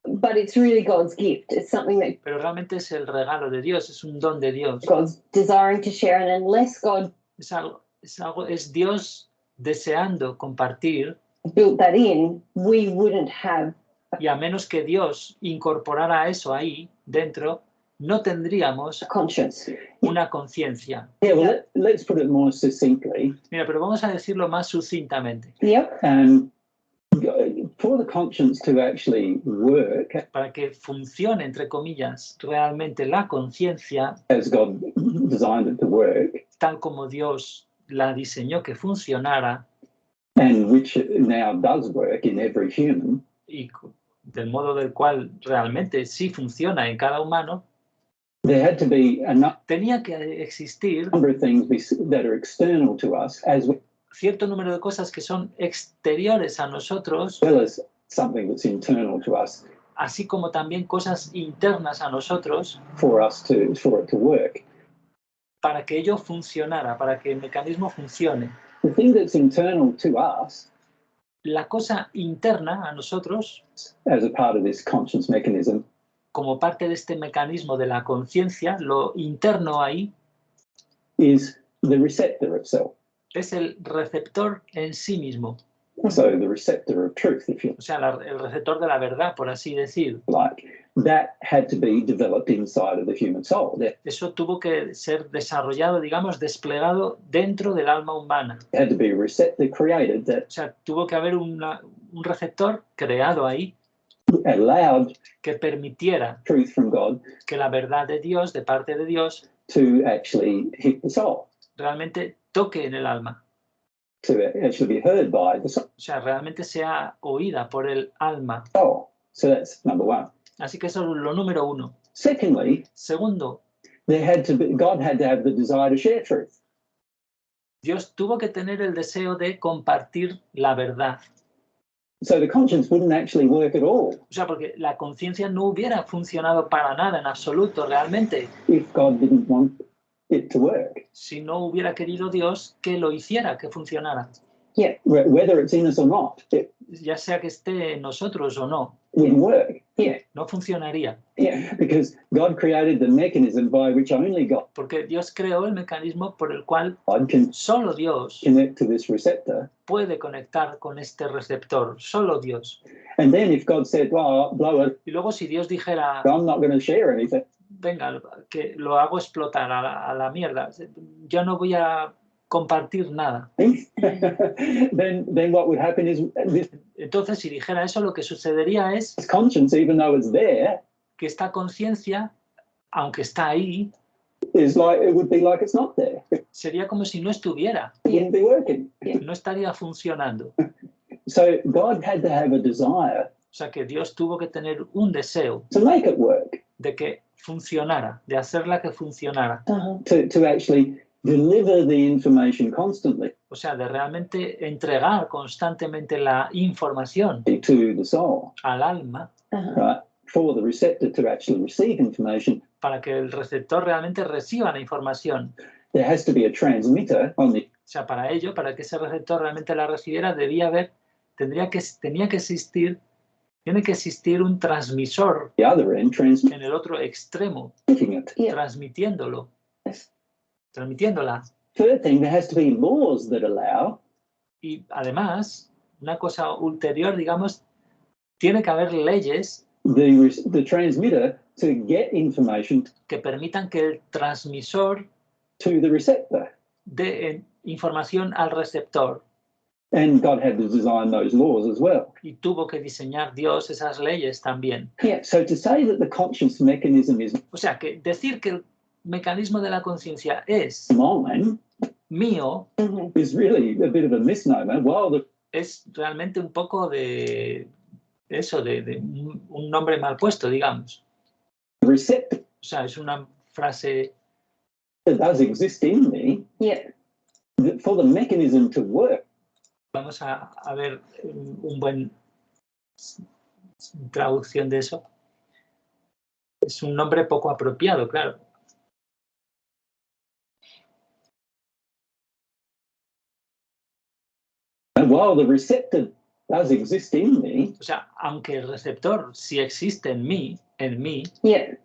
But it's really God's gift. It's something that pero realmente es el regalo de Dios, es un don de Dios. God's desiring to share. And unless God Es Dios deseando compartir, built that in, we wouldn't have. y a menos que Dios incorporara eso ahí dentro, no tendríamos A conscience. una conciencia. Yeah, well, let's put it more succinctly. Mira, pero vamos a decirlo más sucintamente. Yep. For the conscience to actually work Para que funcione, entre comillas, realmente la conciencia, as God designed it to work, tal como Dios la diseñó que funcionara, and which it now does work in every human, y del modo del cual realmente sí funciona en cada humano, there had to be a tenía que existir number of things that are external to us as cierto número de cosas que son exteriores a nosotros, well as something that's internal to us así como también cosas internas a nosotros, for it to work. para que ello funcionara, para que el mecanismo funcione. The thing that's internal to us La cosa interna a nosotros, as a part of this conscience mechanism como parte de este mecanismo de la conciencia, lo interno ahí is the receptor itself. es el receptor en sí mismo, So the receptor of truth, if you o sea, el receptor de la verdad, por así decir. like, that had to be developed inside of the human soul. There Eso tuvo que ser desarrollado, digamos, desplegado dentro del alma humana. had to be a receptor created that O sea, tuvo que haber un receptor creado ahí allowed que permitiera truth from God que la verdad de Dios, de parte de Dios, to actually hit the soul, realmente toque en el alma. to actually be heard by the O sea, realmente sea oída por el alma. soul. So that's number one. Así que eso es lo número uno. Secondly, Segundo, God had to have the desire to share truth. Dios tuvo que tener el deseo de compartir la verdad. So the conscience wouldn't actually work at all O sea, porque la conciencia no hubiera funcionado para nada en absoluto, realmente, if God didn't want it to work. si no hubiera querido Dios que lo hiciera, que funcionara. Whether it's in us or not, it Ya sea que esté en nosotros o no, wouldn't work. no funcionaría. Yeah, because God created the mechanism by which only God Porque Dios creó el mecanismo por el cual can solo Dios connect to this receptor. puede conectar con este receptor, solo Dios. And then if God said, well, blow it, Y luego si Dios dijera, I'm not going to share anything, venga, que lo hago explotar a la mierda, yo no voy a compartir nada. then what would happen is this Entonces, si dijera eso, lo que sucedería es conscience, even though it's there, que esta conciencia, aunque está ahí, is like, it would be like it's not there. It sería como si no estuviera, wouldn't be working. no estaría funcionando. So God had to have a desire O sea que Dios tuvo que tener un deseo to make it work, de que funcionara, de hacerla que funcionara. to actually deliver the information constantly O sea, de realmente entregar constantemente la información to the soul, al alma right? For the receptor to actually receive information para que el receptor realmente reciba la información. there has to be a transmitter on the O sea, para ello, para que ese receptor realmente la recibiera, tiene que existir un transmisor other end, en el otro extremo, transmitting it. Yeah. transmitiéndolo, Yes. transmitiéndola. Third thing, there has to be laws that allow Y además, una cosa ulterior, digamos, tiene que haber leyes the transmitter to get information que permitan que el transmisor to the receptor. dé información al receptor. And God had to design those laws as well. Y tuvo que diseñar Dios esas leyes también. So to say that the conscience mechanism is O sea, que decir que el mecanismo de la conciencia es mine mío Mhm. is really a bit of a misnomer. While the es realmente un poco de eso, de un nombre mal puesto, digamos. receptor O sea, es una frase, does exist in me, Yeah. for the mechanism to work, vamos a ver un buen traducción de eso. Es un nombre poco apropiado, claro. and while the receptor does exist in me, O sea, aunque el receptor sí existe en mí, Yeah.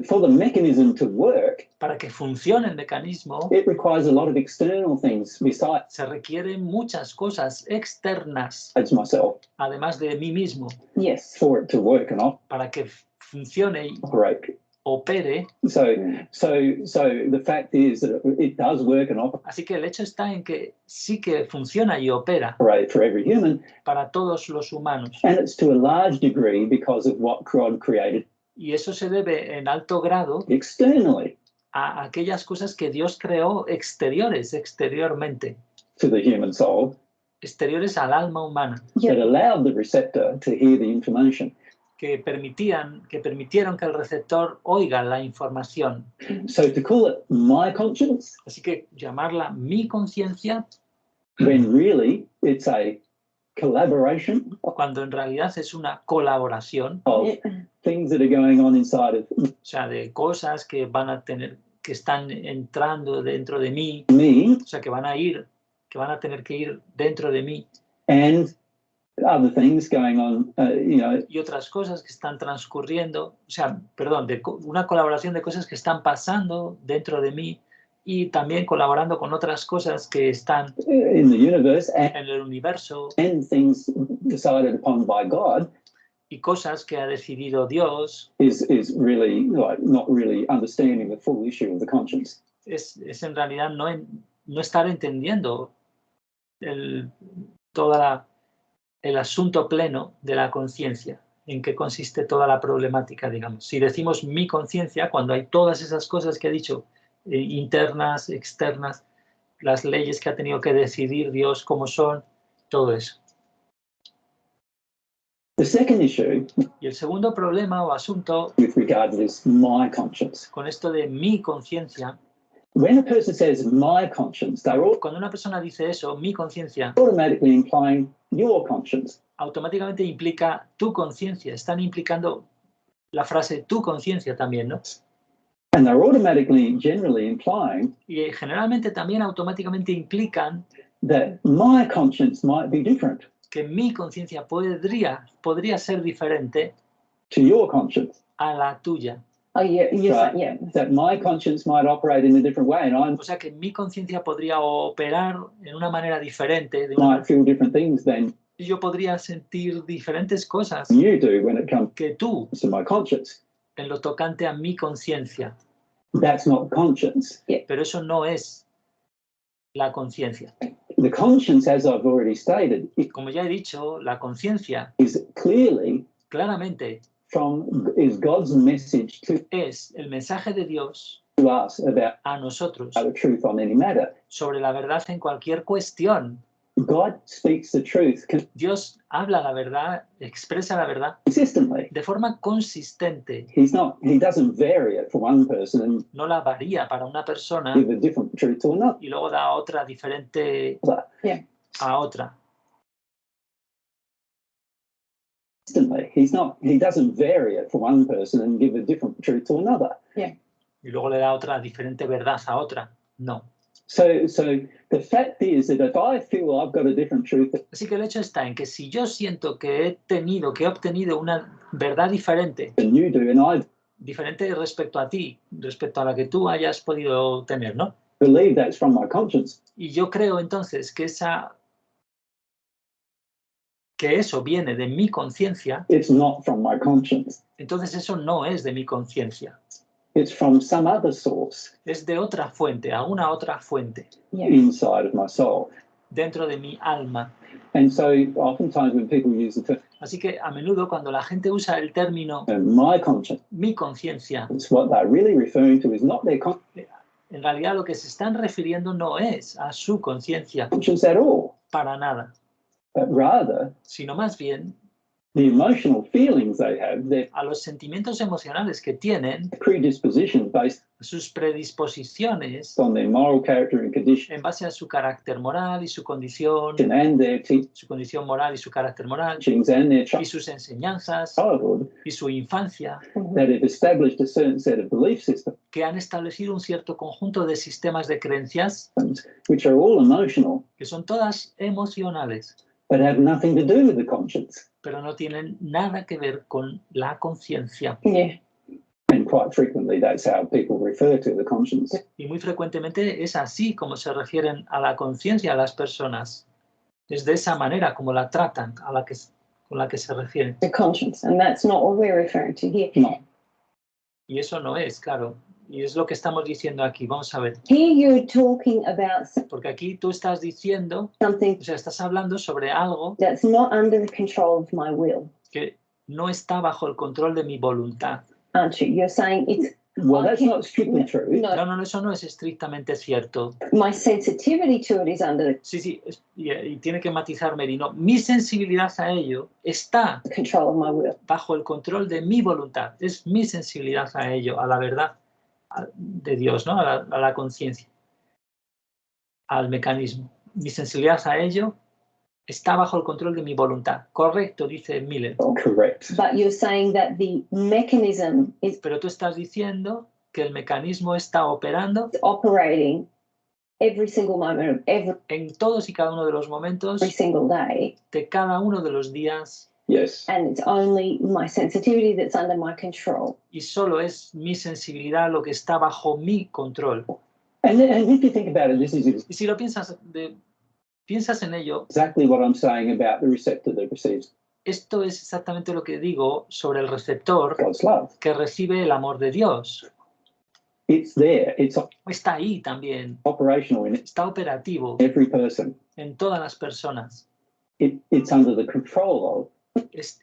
for the mechanism to work, para que funcione el mecanismo, it requires a lot of external things besides se requieren muchas cosas externas, myself además de mí mismo, Yes. for it to work and para que funcione y operate. opere. So the fact is that it does work and Así que el hecho está en que sí que funciona y opera operate for every human, para todos los humanos. and it's to a large degree because of what God created Y eso se debe en alto grado externally a aquellas cosas que Dios creó exteriormente, to the human soul exteriores al alma humana, that allowed the receptor to hear the information. que permitieron que el receptor oiga la información. So to call it my conscience, Así que llamarla mi conciencia, when really it's a collaboration cuando en realidad es una colaboración, of Yeah. things that are going on inside of o sea, de cosas que están entrando dentro de mí, me o sea, que van a tener que ir dentro de mí, and other things going on, y otras cosas que están transcurriendo, o sea, perdón, una colaboración de cosas que están pasando dentro de mí y también colaborando con otras cosas que están in the universe en el universo and things decided upon by God y cosas que ha decidido Dios. is really like not really understanding the full issue of the conscience. Es en realidad no estar entendiendo el asunto pleno de la conciencia, en qué consiste toda la problemática, digamos. Si decimos mi conciencia, cuando hay todas esas cosas que he dicho, internas, externas, las leyes que ha tenido que decidir Dios cómo son, todo eso. The second issue Y el segundo problema o asunto with regard to this my conscience, con esto de mi conciencia, when a person says my conscience, they're cuando una persona dice eso, mi conciencia, automatically implying your conscience. automáticamente implica tu conciencia. Están implicando la frase tu conciencia también, ¿no? And they're automatically, generally implying Y generalmente también automáticamente implican that my conscience might be different que mi conciencia podría ser diferente to your conscience. a la tuya. Oh, yeah. Yes. Right. Yeah. That my conscience might operate in a different way, and I O sea que mi conciencia podría operar en una manera diferente, might feel different things than yo podría sentir diferentes cosas you do when it comes que tú to my conscience. en lo tocante a mi conciencia. That's not conscience. Pero eso no es la conciencia. The conscience, as I've already stated, it Como ya he dicho, la conciencia is clearly claramente is God's message to es el mensaje de Dios us about a nosotros the truth on any matter. sobre la verdad en cualquier cuestión. God speaks the truth Dios habla la verdad, expresa la verdad consistently. de forma consistente. He doesn't vary it for one person and No la varía para una persona give a different truth to another. y luego da otra diferente Yeah. a otra. Consistently. He doesn't vary it for one person and give a different truth to another. Y luego le da otra diferente verdad a otra. No. So the fact is that if I feel I've got a different truth Así que el hecho está en que si yo siento que he obtenido una verdad diferente, than you do, and I diferente respecto a ti, respecto a la que tú hayas podido tener, ¿no? believe that's from my conscience, Y yo creo entonces que eso viene de mi conciencia, it's not from my conscience. entonces eso no es de mi conciencia, It's from some other source es de otra fuente, alguna otra fuente Yeah. inside of my soul. dentro de mi alma. And so oftentimes when people use the Así que a menudo cuando la gente usa el término term my conscience, mi conciencia, it's what they're really referring to is not their en realidad lo que se están refiriendo no es a su conciencia conscience at all, para nada, but rather sino más bien the emotional feelings they have, their a los sentimientos emocionales que tienen, predisposition based sus predisposiciones on their moral character and condition en base a su carácter moral y su condición and their moral y su carácter moral, teachings and their y sus enseñanzas childhood y su infancia, that have established a certain set of belief systems, que han establecido un cierto conjunto de sistemas de creencias which are all emotional, que son todas emocionales, but have nothing to do with the conscience. pero no tienen nada que ver con la conciencia. Yeah. And quite frequently, that's how people refer to the conscience. Y muy frecuentemente es así como se refieren a la conciencia a las personas. Es de esa manera como la tratan, con la que se refieren. The conscience, and that's not what we're referring to here. No. Y eso no es, claro. Y es lo que estamos diciendo aquí. Vamos a ver. Here you're talking about Porque aquí tú estás diciendo, something o sea, estás hablando sobre algo that's not under the control of my will, que no está bajo el control de mi voluntad. aren't you? You're saying it's Well, that's not strictly true. no, No, eso no es estrictamente cierto. my sensitivity to it is under Sí, y tiene que matizar Merino. Mi sensibilidad a ello está the control of my will. bajo el control de mi voluntad. Es mi sensibilidad a ello, a la verdad de Dios, ¿no? A la conciencia, al mecanismo. Mi sensibilidad a ello está bajo el control de mi voluntad. Correcto, dice Miller. Correct. But you're saying that the mechanism is Pero tú estás diciendo que el mecanismo está operando operating every single moment of every en todos y cada uno de los momentos single day, de cada uno de los días, Yes. and it's only my sensitivity that's under my control. y solo es mi sensibilidad lo que está bajo mi control. And if you think about it, this is Y si lo piensas en ello, exactly what I'm saying about the receptor that receives esto es exactamente lo que digo sobre el receptor God's love. que recibe el amor de Dios. It's there. It's Está ahí también, operational in está operativo every person. en todas las personas, It's under the control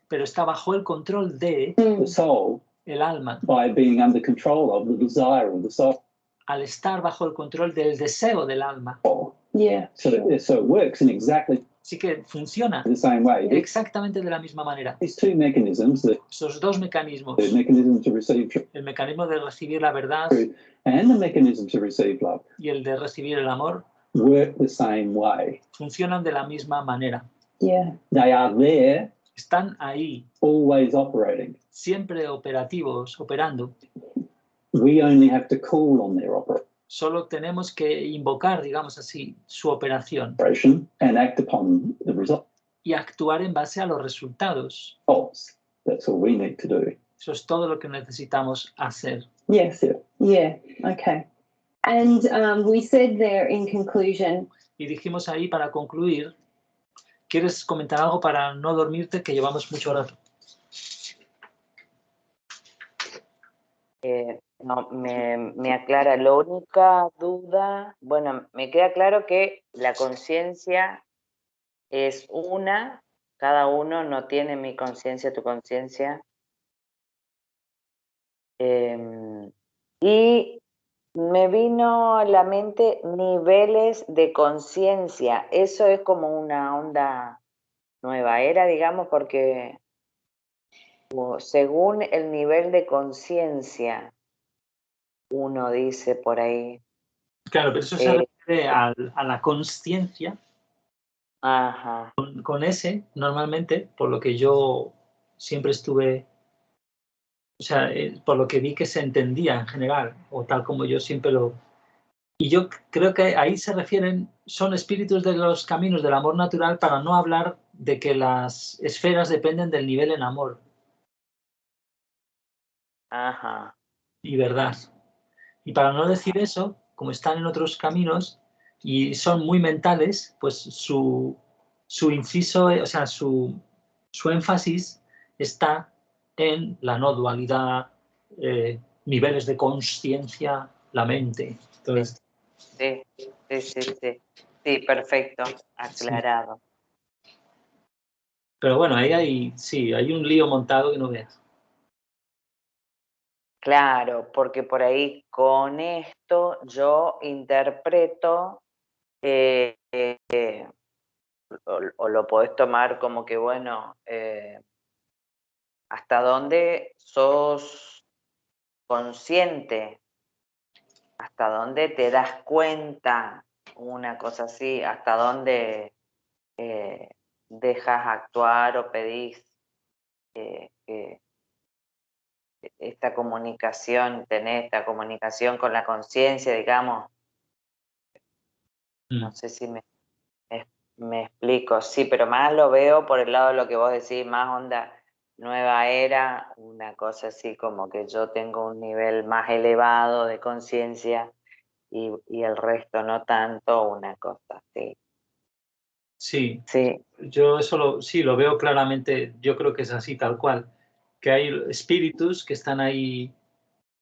pero está bajo el control de of the soul el alma, by being under control of the desire of the soul. al estar bajo el control del deseo del alma. Yeah. So it works in exactly Así que funciona the same way. exactamente de la misma manera. These two mechanisms, Esos dos mecanismos, the mechanism to receive truth el mecanismo de recibir la verdad and the mechanism to receive love, y el de recibir el amor, work the same way. funcionan de la misma manera. Yeah. They are there, Están ahí, always operating. siempre operativos, operando. We only have to call on their Solo tenemos que invocar, digamos así, su operación operation and act upon the results. y actuar en base a los resultados. That's all we need to do. Eso es todo lo que necesitamos hacer. Yes. Yeah. Okay. And we said there in conclusion, Y dijimos ahí para concluir, ¿quieres comentar algo para no dormirte, que llevamos mucho rato? No, me aclara la única duda. Bueno, me queda claro que la conciencia es una, cada uno no tiene mi conciencia, tu conciencia. Y me vino a la mente niveles de conciencia. Eso es como una onda nueva era, digamos, porque según el nivel de conciencia, uno dice por ahí. Claro, pero eso se refiere a la consciencia. Ajá. Con ese, normalmente, por lo que yo siempre estuve, o sea, por lo que vi que se entendía en general, o tal como yo siempre lo Y yo creo que ahí se refieren, son espíritus de los caminos del amor natural para no hablar de que las esferas dependen del nivel en amor Ajá. y verdad. Y para no decir eso, como están en otros caminos y son muy mentales, pues su inciso, o sea, su énfasis está en la no dualidad, niveles de conciencia, la mente. Entonces, Sí, sí, sí, sí. Sí, perfecto, sí. aclarado. Pero bueno, ahí hay un lío montado que no veas. Claro, porque por ahí con esto yo interpreto, o lo podés tomar como que, bueno, hasta dónde sos consciente, hasta dónde te das cuenta, una cosa así, hasta dónde dejas actuar o pedís que esta comunicación, tener esta comunicación con la conciencia, digamos. No sé si me explico, sí, pero más lo veo por el lado de lo que vos decís, más onda nueva era, una cosa así como que yo tengo un nivel más elevado de conciencia y el resto no tanto, una cosa así. Sí, Sí, yo eso sí lo veo claramente, yo creo que es así tal cual, que hay espíritus que están ahí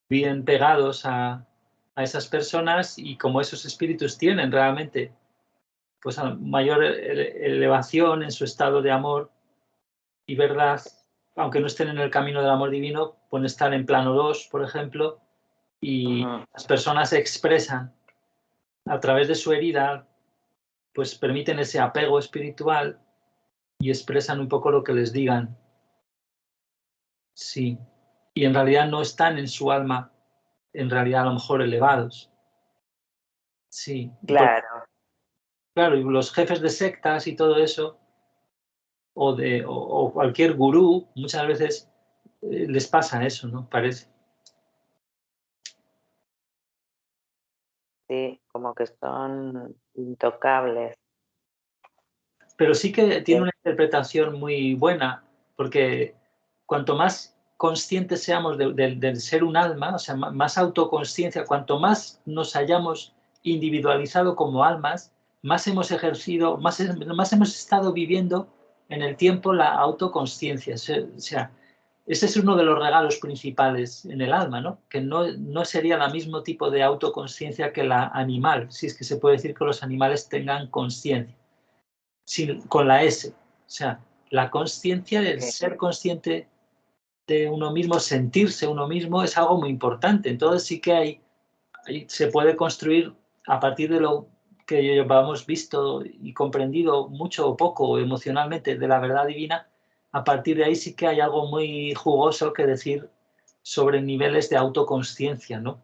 bien pegados a esas personas y como esos espíritus tienen realmente pues a mayor elevación en su estado de amor y verdad, aunque no estén en el camino del amor divino, pueden estar en plano 2, por ejemplo, y las personas se expresan a través de su herida, pues permiten ese apego espiritual y expresan un poco lo que les digan. Sí. Y en realidad no están en su alma, en realidad a lo mejor elevados. Sí. claro. Claro, y los jefes de sectas y todo eso, o cualquier gurú, muchas veces les pasa eso, ¿no? Parece. Sí, como que son intocables. Pero sí que tiene una interpretación muy buena, porque cuanto más conscientes seamos del ser un alma, o sea, más autoconsciencia, cuanto más nos hayamos individualizado como almas, más hemos ejercido, más hemos estado viviendo en el tiempo la autoconsciencia. O sea, ese es uno de los regalos principales en el alma, ¿no? Que no sería el mismo tipo de autoconsciencia que la animal, si es que se puede decir que los animales tengan conciencia con la S. O sea, la conciencia del ser consciente de uno mismo, sentirse uno mismo, es algo muy importante. Entonces sí que se puede construir a partir de lo que llevamos visto y comprendido mucho o poco emocionalmente de la verdad divina, a partir de ahí sí que hay algo muy jugoso que decir sobre niveles de autoconsciencia, ¿no?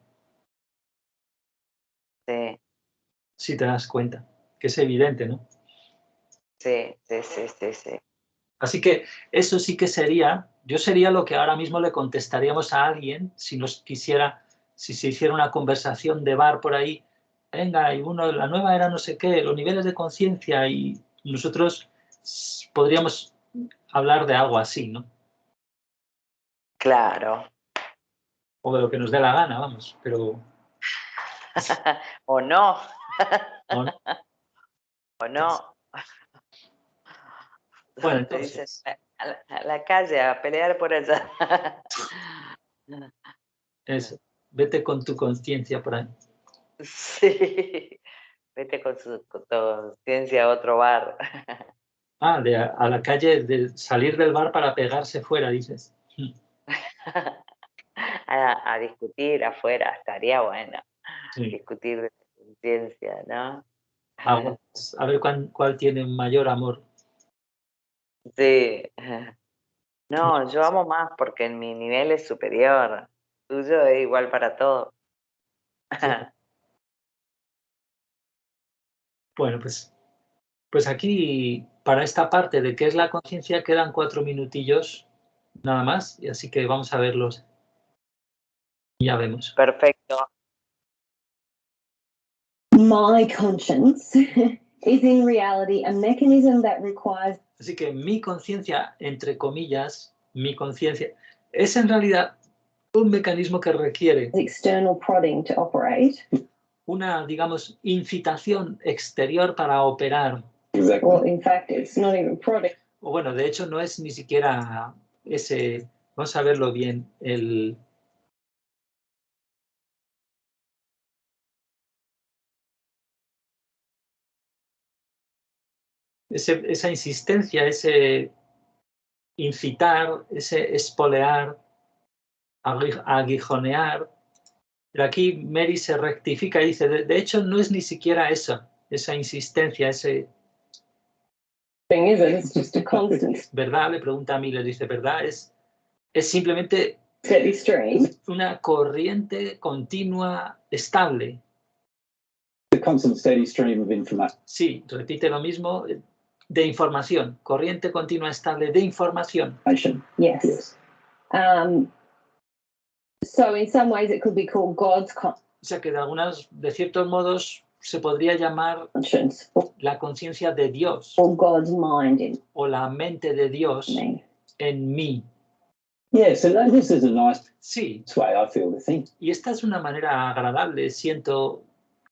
Sí, Si te das cuenta, que es evidente, ¿no? sí, sí, sí, sí, sí. Así que eso sí que sería, yo sería lo que ahora mismo le contestaríamos a alguien si nos quisiera, si se hiciera una conversación de bar por ahí, venga, y uno, la nueva era no sé qué, los niveles de conciencia y nosotros podríamos hablar de algo así, ¿no? Claro. O de lo que nos dé la gana, vamos, pero... O no, ¿o no? o no. Bueno, Te dicen entonces, a la calle a pelear por allá. eso, vete con tu conciencia por ahí. Sí, vete con su conciencia a otro bar. Ah, a la calle, de salir del bar para pegarse fuera, dices. A discutir afuera, estaría bueno. Sí. Discutir de conciencia, ¿no? A ver cuál tiene mayor amor. Sí. No, yo amo más porque en mi nivel es superior. Tuyo es igual para todo. Bueno, pues aquí, para esta parte de qué es la conciencia, quedan 4 minutillos nada más, y así que vamos a verlos y ya vemos. Perfecto. my conscience is in reality a mechanism that requires Así que mi conciencia, entre comillas, mi conciencia, es en realidad un mecanismo que requiere external prodding to operate, una, digamos, incitación exterior para operar. Exactly. or in fact, it's not even prodding. O bueno, de hecho no es ni siquiera ese, vamos a verlo bien, esa insistencia, ese incitar, ese espolear, aguijonear. Pero aquí Mary se rectifica y dice, de hecho no es ni siquiera esa insistencia, ese, Thing is, it's just a constant ¿verdad? Le pregunta a mí, le dice, ¿verdad? Es simplemente steady stream. una corriente continua, estable. The constant steady stream of information. Sí, repite lo mismo, de información, corriente continua, estable de información. Yes. Yes. So in some ways it could be called God's O sea que de ciertos modos, se podría llamar conscience la conciencia de Dios or God's mind in o la mente de Dios me. en mí. Yeah, so this is a nice Sí, way, I feel, to think y esta es una manera agradable, siento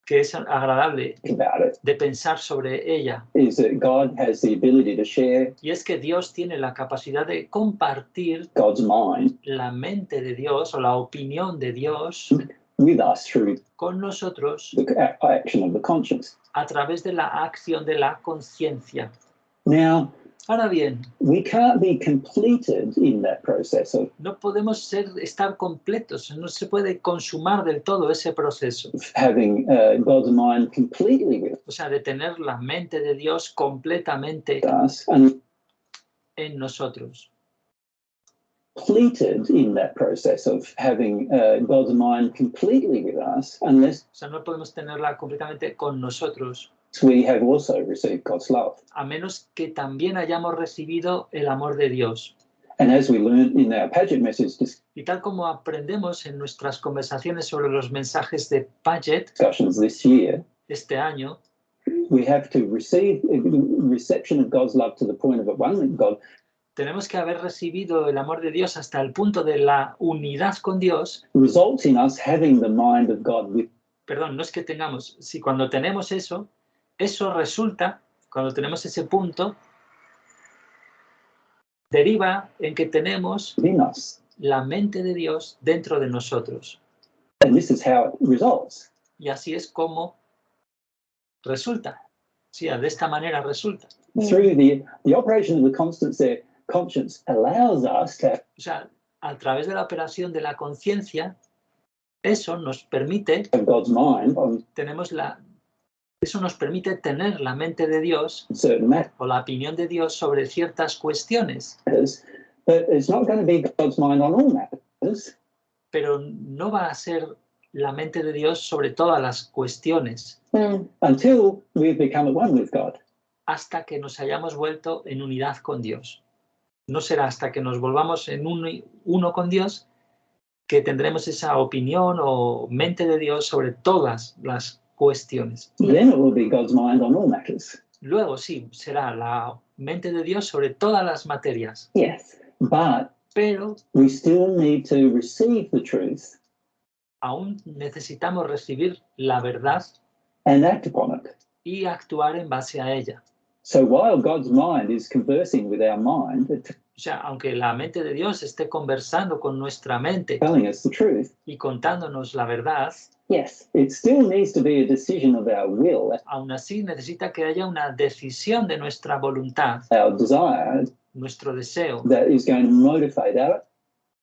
que es agradable about it, de pensar sobre ella. is that God has the ability to share Y es que Dios tiene la capacidad de compartir God's mind la mente de Dios o la opinión de Dios with us through con nosotros the action of the conscience. a través de la acción de la conciencia. Now, Ahora bien, we can't be completed in that process of no podemos estar completos, no se puede consumar del todo ese proceso. having God's mind completely with O sea, de tener la mente de Dios completamente us and en nosotros. completed in that process of having God's mind completely with us unless O sea, no podemos tenerla completamente con nosotros, we have also received God's love. a menos que también hayamos recibido el amor de Dios. And as we learned in our Paget message Y tal como aprendemos en nuestras conversaciones sobre los mensajes de Paget discussions this year, este año, we have to receive reception of God's love to the point of it, one, that God tenemos que haber recibido el amor de Dios hasta el punto de la unidad con Dios. results in us having the mind of God with Perdón, no es que tengamos, si cuando tenemos eso resulta, cuando tenemos ese punto, deriva en que tenemos within us. la mente de Dios dentro de nosotros. And this is how it results. Y así es como resulta. Sí, de esta manera resulta. Through the operation of the conscience allows us to O sea, a través de la operación de la conciencia, eso nos permite, have God's mind on eso nos permite tener la mente de Dios certain matters, o la opinión de Dios sobre ciertas cuestiones, but it's not going to be God's mind on all matters pero no va a ser la mente de Dios sobre todas las cuestiones until we've become at one with God. hasta que nos hayamos vuelto en unidad con Dios. No será hasta que nos volvamos en uno con Dios que tendremos esa opinión o mente de Dios sobre todas las cuestiones. Then it will be God's mind on all matters. Luego sí, será la mente de Dios sobre todas las materias. Yes. But Pero we still need to receive the truth aún necesitamos recibir la verdad and act upon it. y actuar en base a ella. So while God's mind is conversing with our mind, O sea, aunque la mente de Dios esté conversando con nuestra mente telling us the truth, y contándonos la verdad, Yes. it still needs to be a decision of our will, aún así necesita que haya una decisión de nuestra voluntad, our desire, nuestro deseo. that is going to motivate our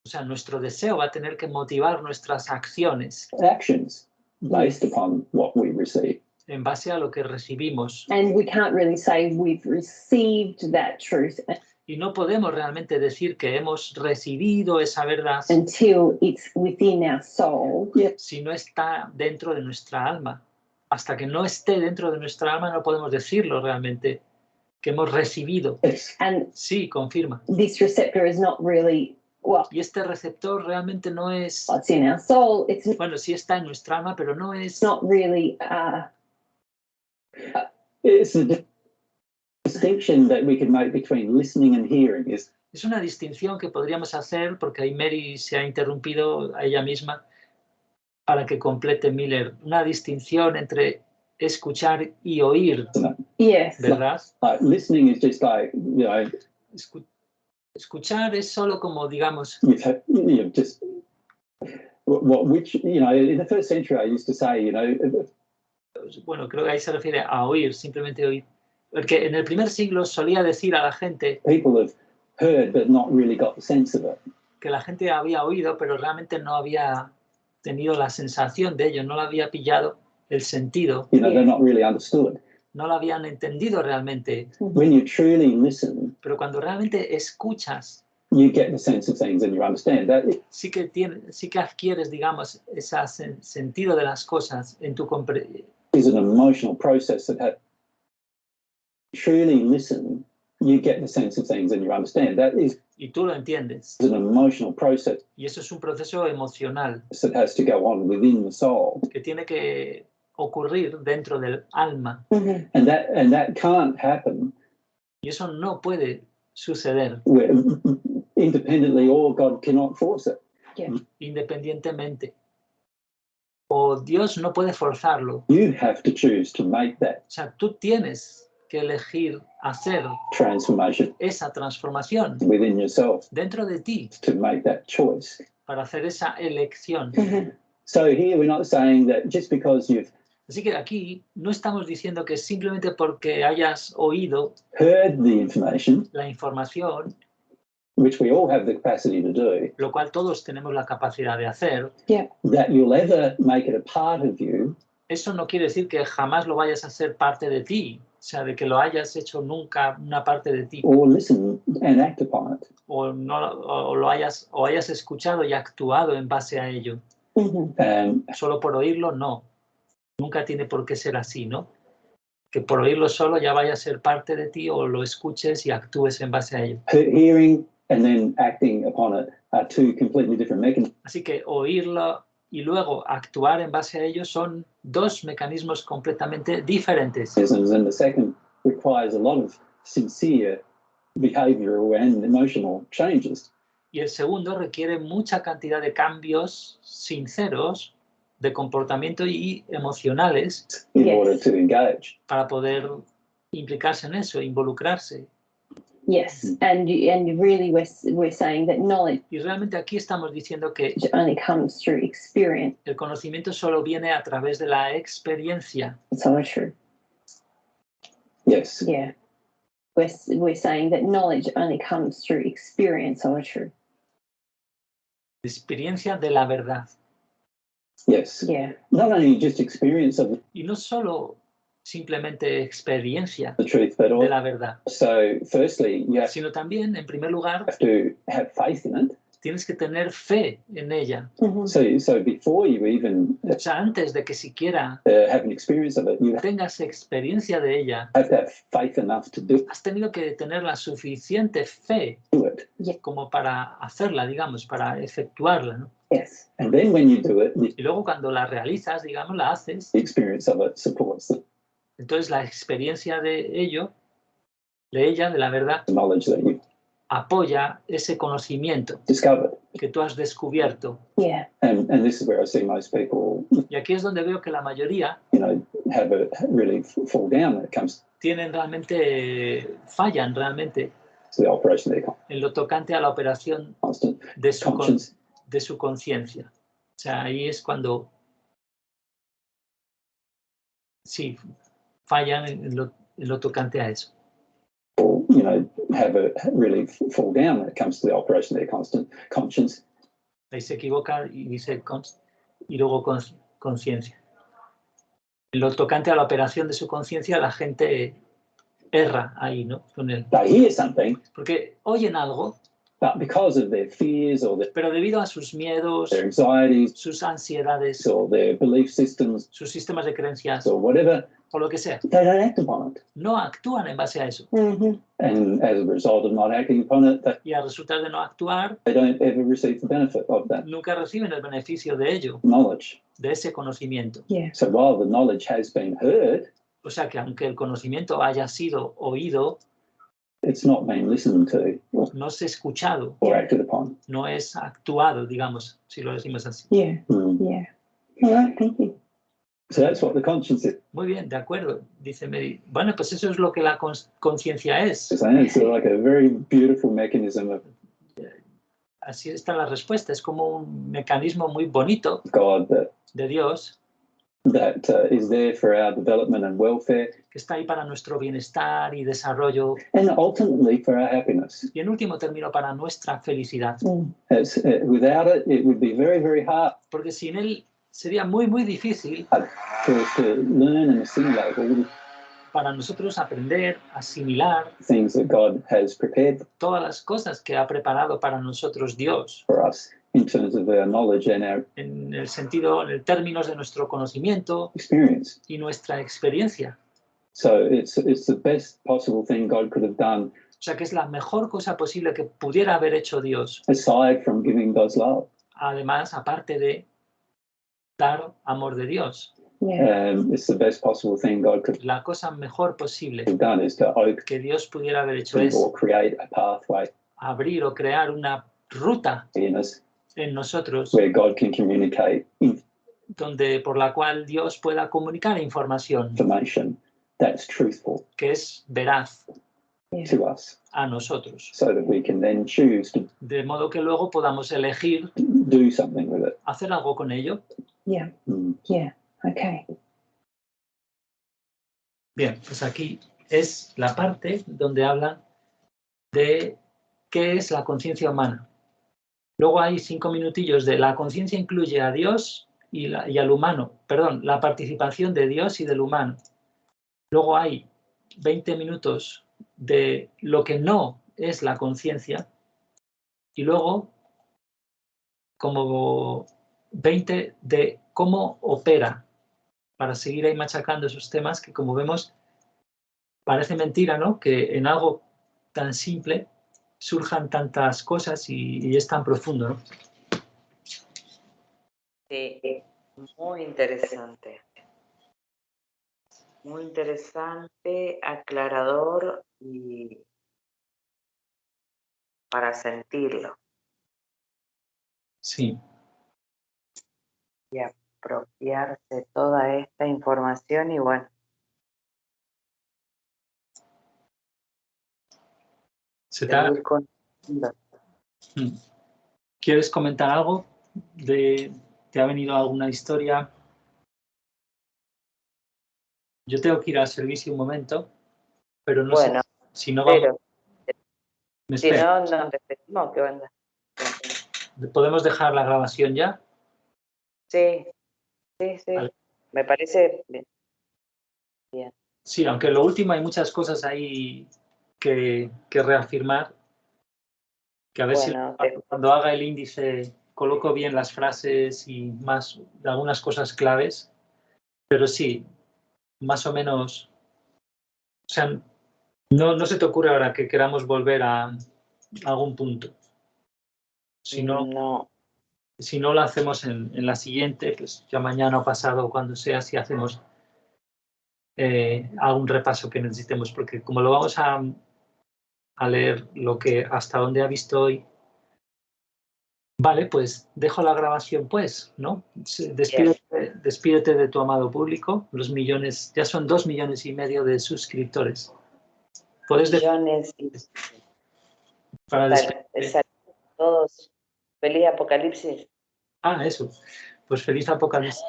O sea, nuestro deseo va a tener que motivar nuestras acciones actions based upon what we receive. en base a lo que recibimos. And we can't really say we've received that truth Y no podemos realmente decir que hemos recibido esa verdad until it's within our soul. si no está dentro de nuestra alma. Hasta que no esté dentro de nuestra alma no podemos decirlo realmente, que hemos recibido. Yes. And Sí, confirma. this receptor is not really, well, Y este receptor realmente no es, it's in our soul. It's bueno, sí está en nuestra alma, pero no es, not really It's a distinction that we can make between listening and hearing. Es una distinción que podríamos hacer, porque ahí Mary se ha interrumpido a ella misma para que complete Miller. Una distinción entre escuchar y oír, Yes. ¿verdad? Listening is just like, Escuchar es solo como, digamos, you've just which, in the first century I used to say, bueno, creo que ahí se refiere a oír, simplemente oír. Porque en el primer siglo solía decir a la gente people have heard but not really got the sense of it. que la gente había oído, pero realmente no había tenido la sensación de ello, no lo había pillado el sentido, They're not really understood. no lo habían entendido realmente. When you truly listen, Pero cuando realmente escuchas, you get the sense of things and you understand that. sí que adquieres, digamos, ese sentido de las cosas en tu Is an emotional process that truly listen, you get the sense of things and you understand that is y tú lo entiendes. an emotional process Y eso es un proceso emocional that has to go on within the soul, que tiene que ocurrir dentro del alma. and that can't happen Y eso no puede suceder where, independently, or God cannot force it. independientemente. O Dios no puede forzarlo. You have to choose to make that O sea, tú tienes que elegir hacer transformation esa transformación within yourself, dentro de ti to make that choice. para hacer esa elección. So here we're not saying that just because you've Así que aquí no estamos diciendo que simplemente porque hayas oído heard the information, la información, which we all have the capacity to do, lo cual todos tenemos la capacidad de hacer, that you'll ever make it a part of you, eso no quiere decir que jamás lo vayas a hacer parte de ti, o sea, de que lo hayas hecho nunca una parte de ti, or listen and act upon it. o lo hayas escuchado y actuado en base a ello. Solo por oírlo, no. Nunca tiene por qué ser así, ¿no? Que por oírlo solo ya vaya a ser parte de ti o lo escuches y actúes en base a ello. Hearing and then acting upon it are two completely different mechanisms. Así que oírlo y luego actuar en base a ello son dos mecanismos completamente diferentes. And the second requires a lot of sincere behavioral and emotional changes. Y el segundo requiere mucha cantidad de cambios sinceros de comportamiento y emocionales In order to engage. para poder implicarse en eso, involucrarse. Yes, and really we're saying that knowledge Y realmente aquí estamos diciendo que only comes through experience. el conocimiento solo viene a través de la experiencia. It's so true. Yes. Yeah. We're saying that knowledge only comes through experience. So true. Experiencia de la verdad. Yes. Yeah. Not only just experience of Y no solo simplemente experiencia the truth, but de la also, verdad, firstly, you have sino también, en primer lugar, to have faith in it. tienes que tener fe en ella. So before you even O sea, antes de que siquiera have an experience of it, you tengas experiencia de ella, have to have faith enough to do has tenido que tener la suficiente fe it. como para hacerla, digamos, para efectuarla, ¿no? Yes. And then when you do it, the Y luego cuando la realizas, digamos, la haces, experience of it supports the entonces la experiencia de ella, de la verdad, knowledge that you've apoya ese conocimiento discovered. que tú has descubierto. Yeah. And this is where I see most people, Y aquí es donde veo que la mayoría have a really fall down when it comes fallan realmente to the operation of their en lo tocante a la operación constant de su conscience. de su conciencia. O sea, ahí es cuando sí fallan en lo tocante a eso. Or, have a really fall down when it comes to the operation of their constant conscience. Ahí se equivoca y dice y luego conciencia. En lo tocante a la operación de su conciencia, la gente erra ahí, ¿no? Con él. They hear something, Porque oyen algo, but because of their fears or pero debido a sus miedos, their anxieties sus ansiedades, or their belief systems sus sistemas de creencias or whatever, o lo que sea, they don't act upon it. no actúan en base a eso. And as a result of not acting upon it, Y al resultar de no actuar, they don't ever receive the benefit of that nunca reciben el beneficio de ello, knowledge. de ese conocimiento. Yeah. So while the knowledge has been heard, O sea que aunque el conocimiento haya sido oído, it's not been listened to no es escuchado, or acted upon. no es actuado, digamos, si lo decimos así. Yeah. Mm. Yeah. All right. Thank you. So that's what the conscience is. Muy bien, de acuerdo, dice Mary. Bueno, pues eso es lo que la conciencia es. It's like a very beautiful mechanism of Así está la respuesta. Es como un mecanismo muy bonito God de Dios that is there for our development and welfare, que está ahí para nuestro bienestar y desarrollo and ultimately for our happiness. y en último término para nuestra felicidad. Without it, it would be very, very hard Porque sin él sería muy, muy difícil for us to learn and assimilate all the para nosotros aprender, asimilar things that God has prepared todas las cosas que ha preparado para nosotros Dios, for us in terms of our knowledge and our en el sentido, en términos de nuestro conocimiento experience. y nuestra experiencia. So it's the best possible thing God could have done, O sea que es la mejor cosa posible que pudiera haber hecho Dios, aside from giving God's love. además, aparte de dar amor de Dios. Yeah. It's the best possible thing God could La cosa mejor posible have done is to open que Dios pudiera haber hecho es or create a pathway abrir o crear una ruta in us en nosotros where God can communicate donde por la cual Dios pueda comunicar información information that's truthful que es veraz to us, a nosotros, so that we can then choose to de modo que luego podamos elegir do something with it. hacer algo con ello. Yeah. Mm. Yeah. Okay. Bien, pues aquí es la parte donde habla de qué es la conciencia humana. Luego hay 5 minutillos de la conciencia incluye a Dios y al humano, perdón, la participación de Dios y del humano. Luego hay 20 minutos de lo que no es la conciencia y luego como 20 de cómo opera, para seguir ahí machacando esos temas que, como vemos, parece mentira, ¿no? Que en algo tan simple surjan tantas cosas y es tan profundo, ¿no? Sí, muy interesante. Muy interesante, aclarador y para sentirlo Sí, y apropiarse toda esta información y bueno, ¿se te ha- seguir conociendo. ¿Quieres comentar algo? ¿Te ha venido alguna historia? Yo tengo que ir al servicio un momento, pero no Bueno, sé si no vamos. pero Me si espero. no nos despedimos, ¿qué onda? ¿Podemos dejar la grabación ya? Sí, sí, sí. Vale. Me parece bien. Sí, aunque lo último hay muchas cosas ahí que reafirmar, que a ver Bueno, si cuando haga el índice coloco bien las frases y más algunas cosas claves, pero sí, más o menos, o sea, no se te ocurre ahora que queramos volver a algún punto. Si no lo hacemos en la siguiente, pues ya mañana o pasado, cuando sea, si hacemos algún repaso que necesitemos, porque como lo vamos a leer lo que hasta donde ha visto hoy, vale, pues dejo la grabación pues, ¿no? Despídete de tu amado público, los millones, ya son 2,5 millones de suscriptores. Puedes millones y para despedirte. todos. Feliz Apocalipsis. Ah, eso. Pues feliz Apocalipsis.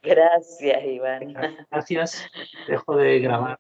Gracias, Iván. Gracias. Dejo de grabar.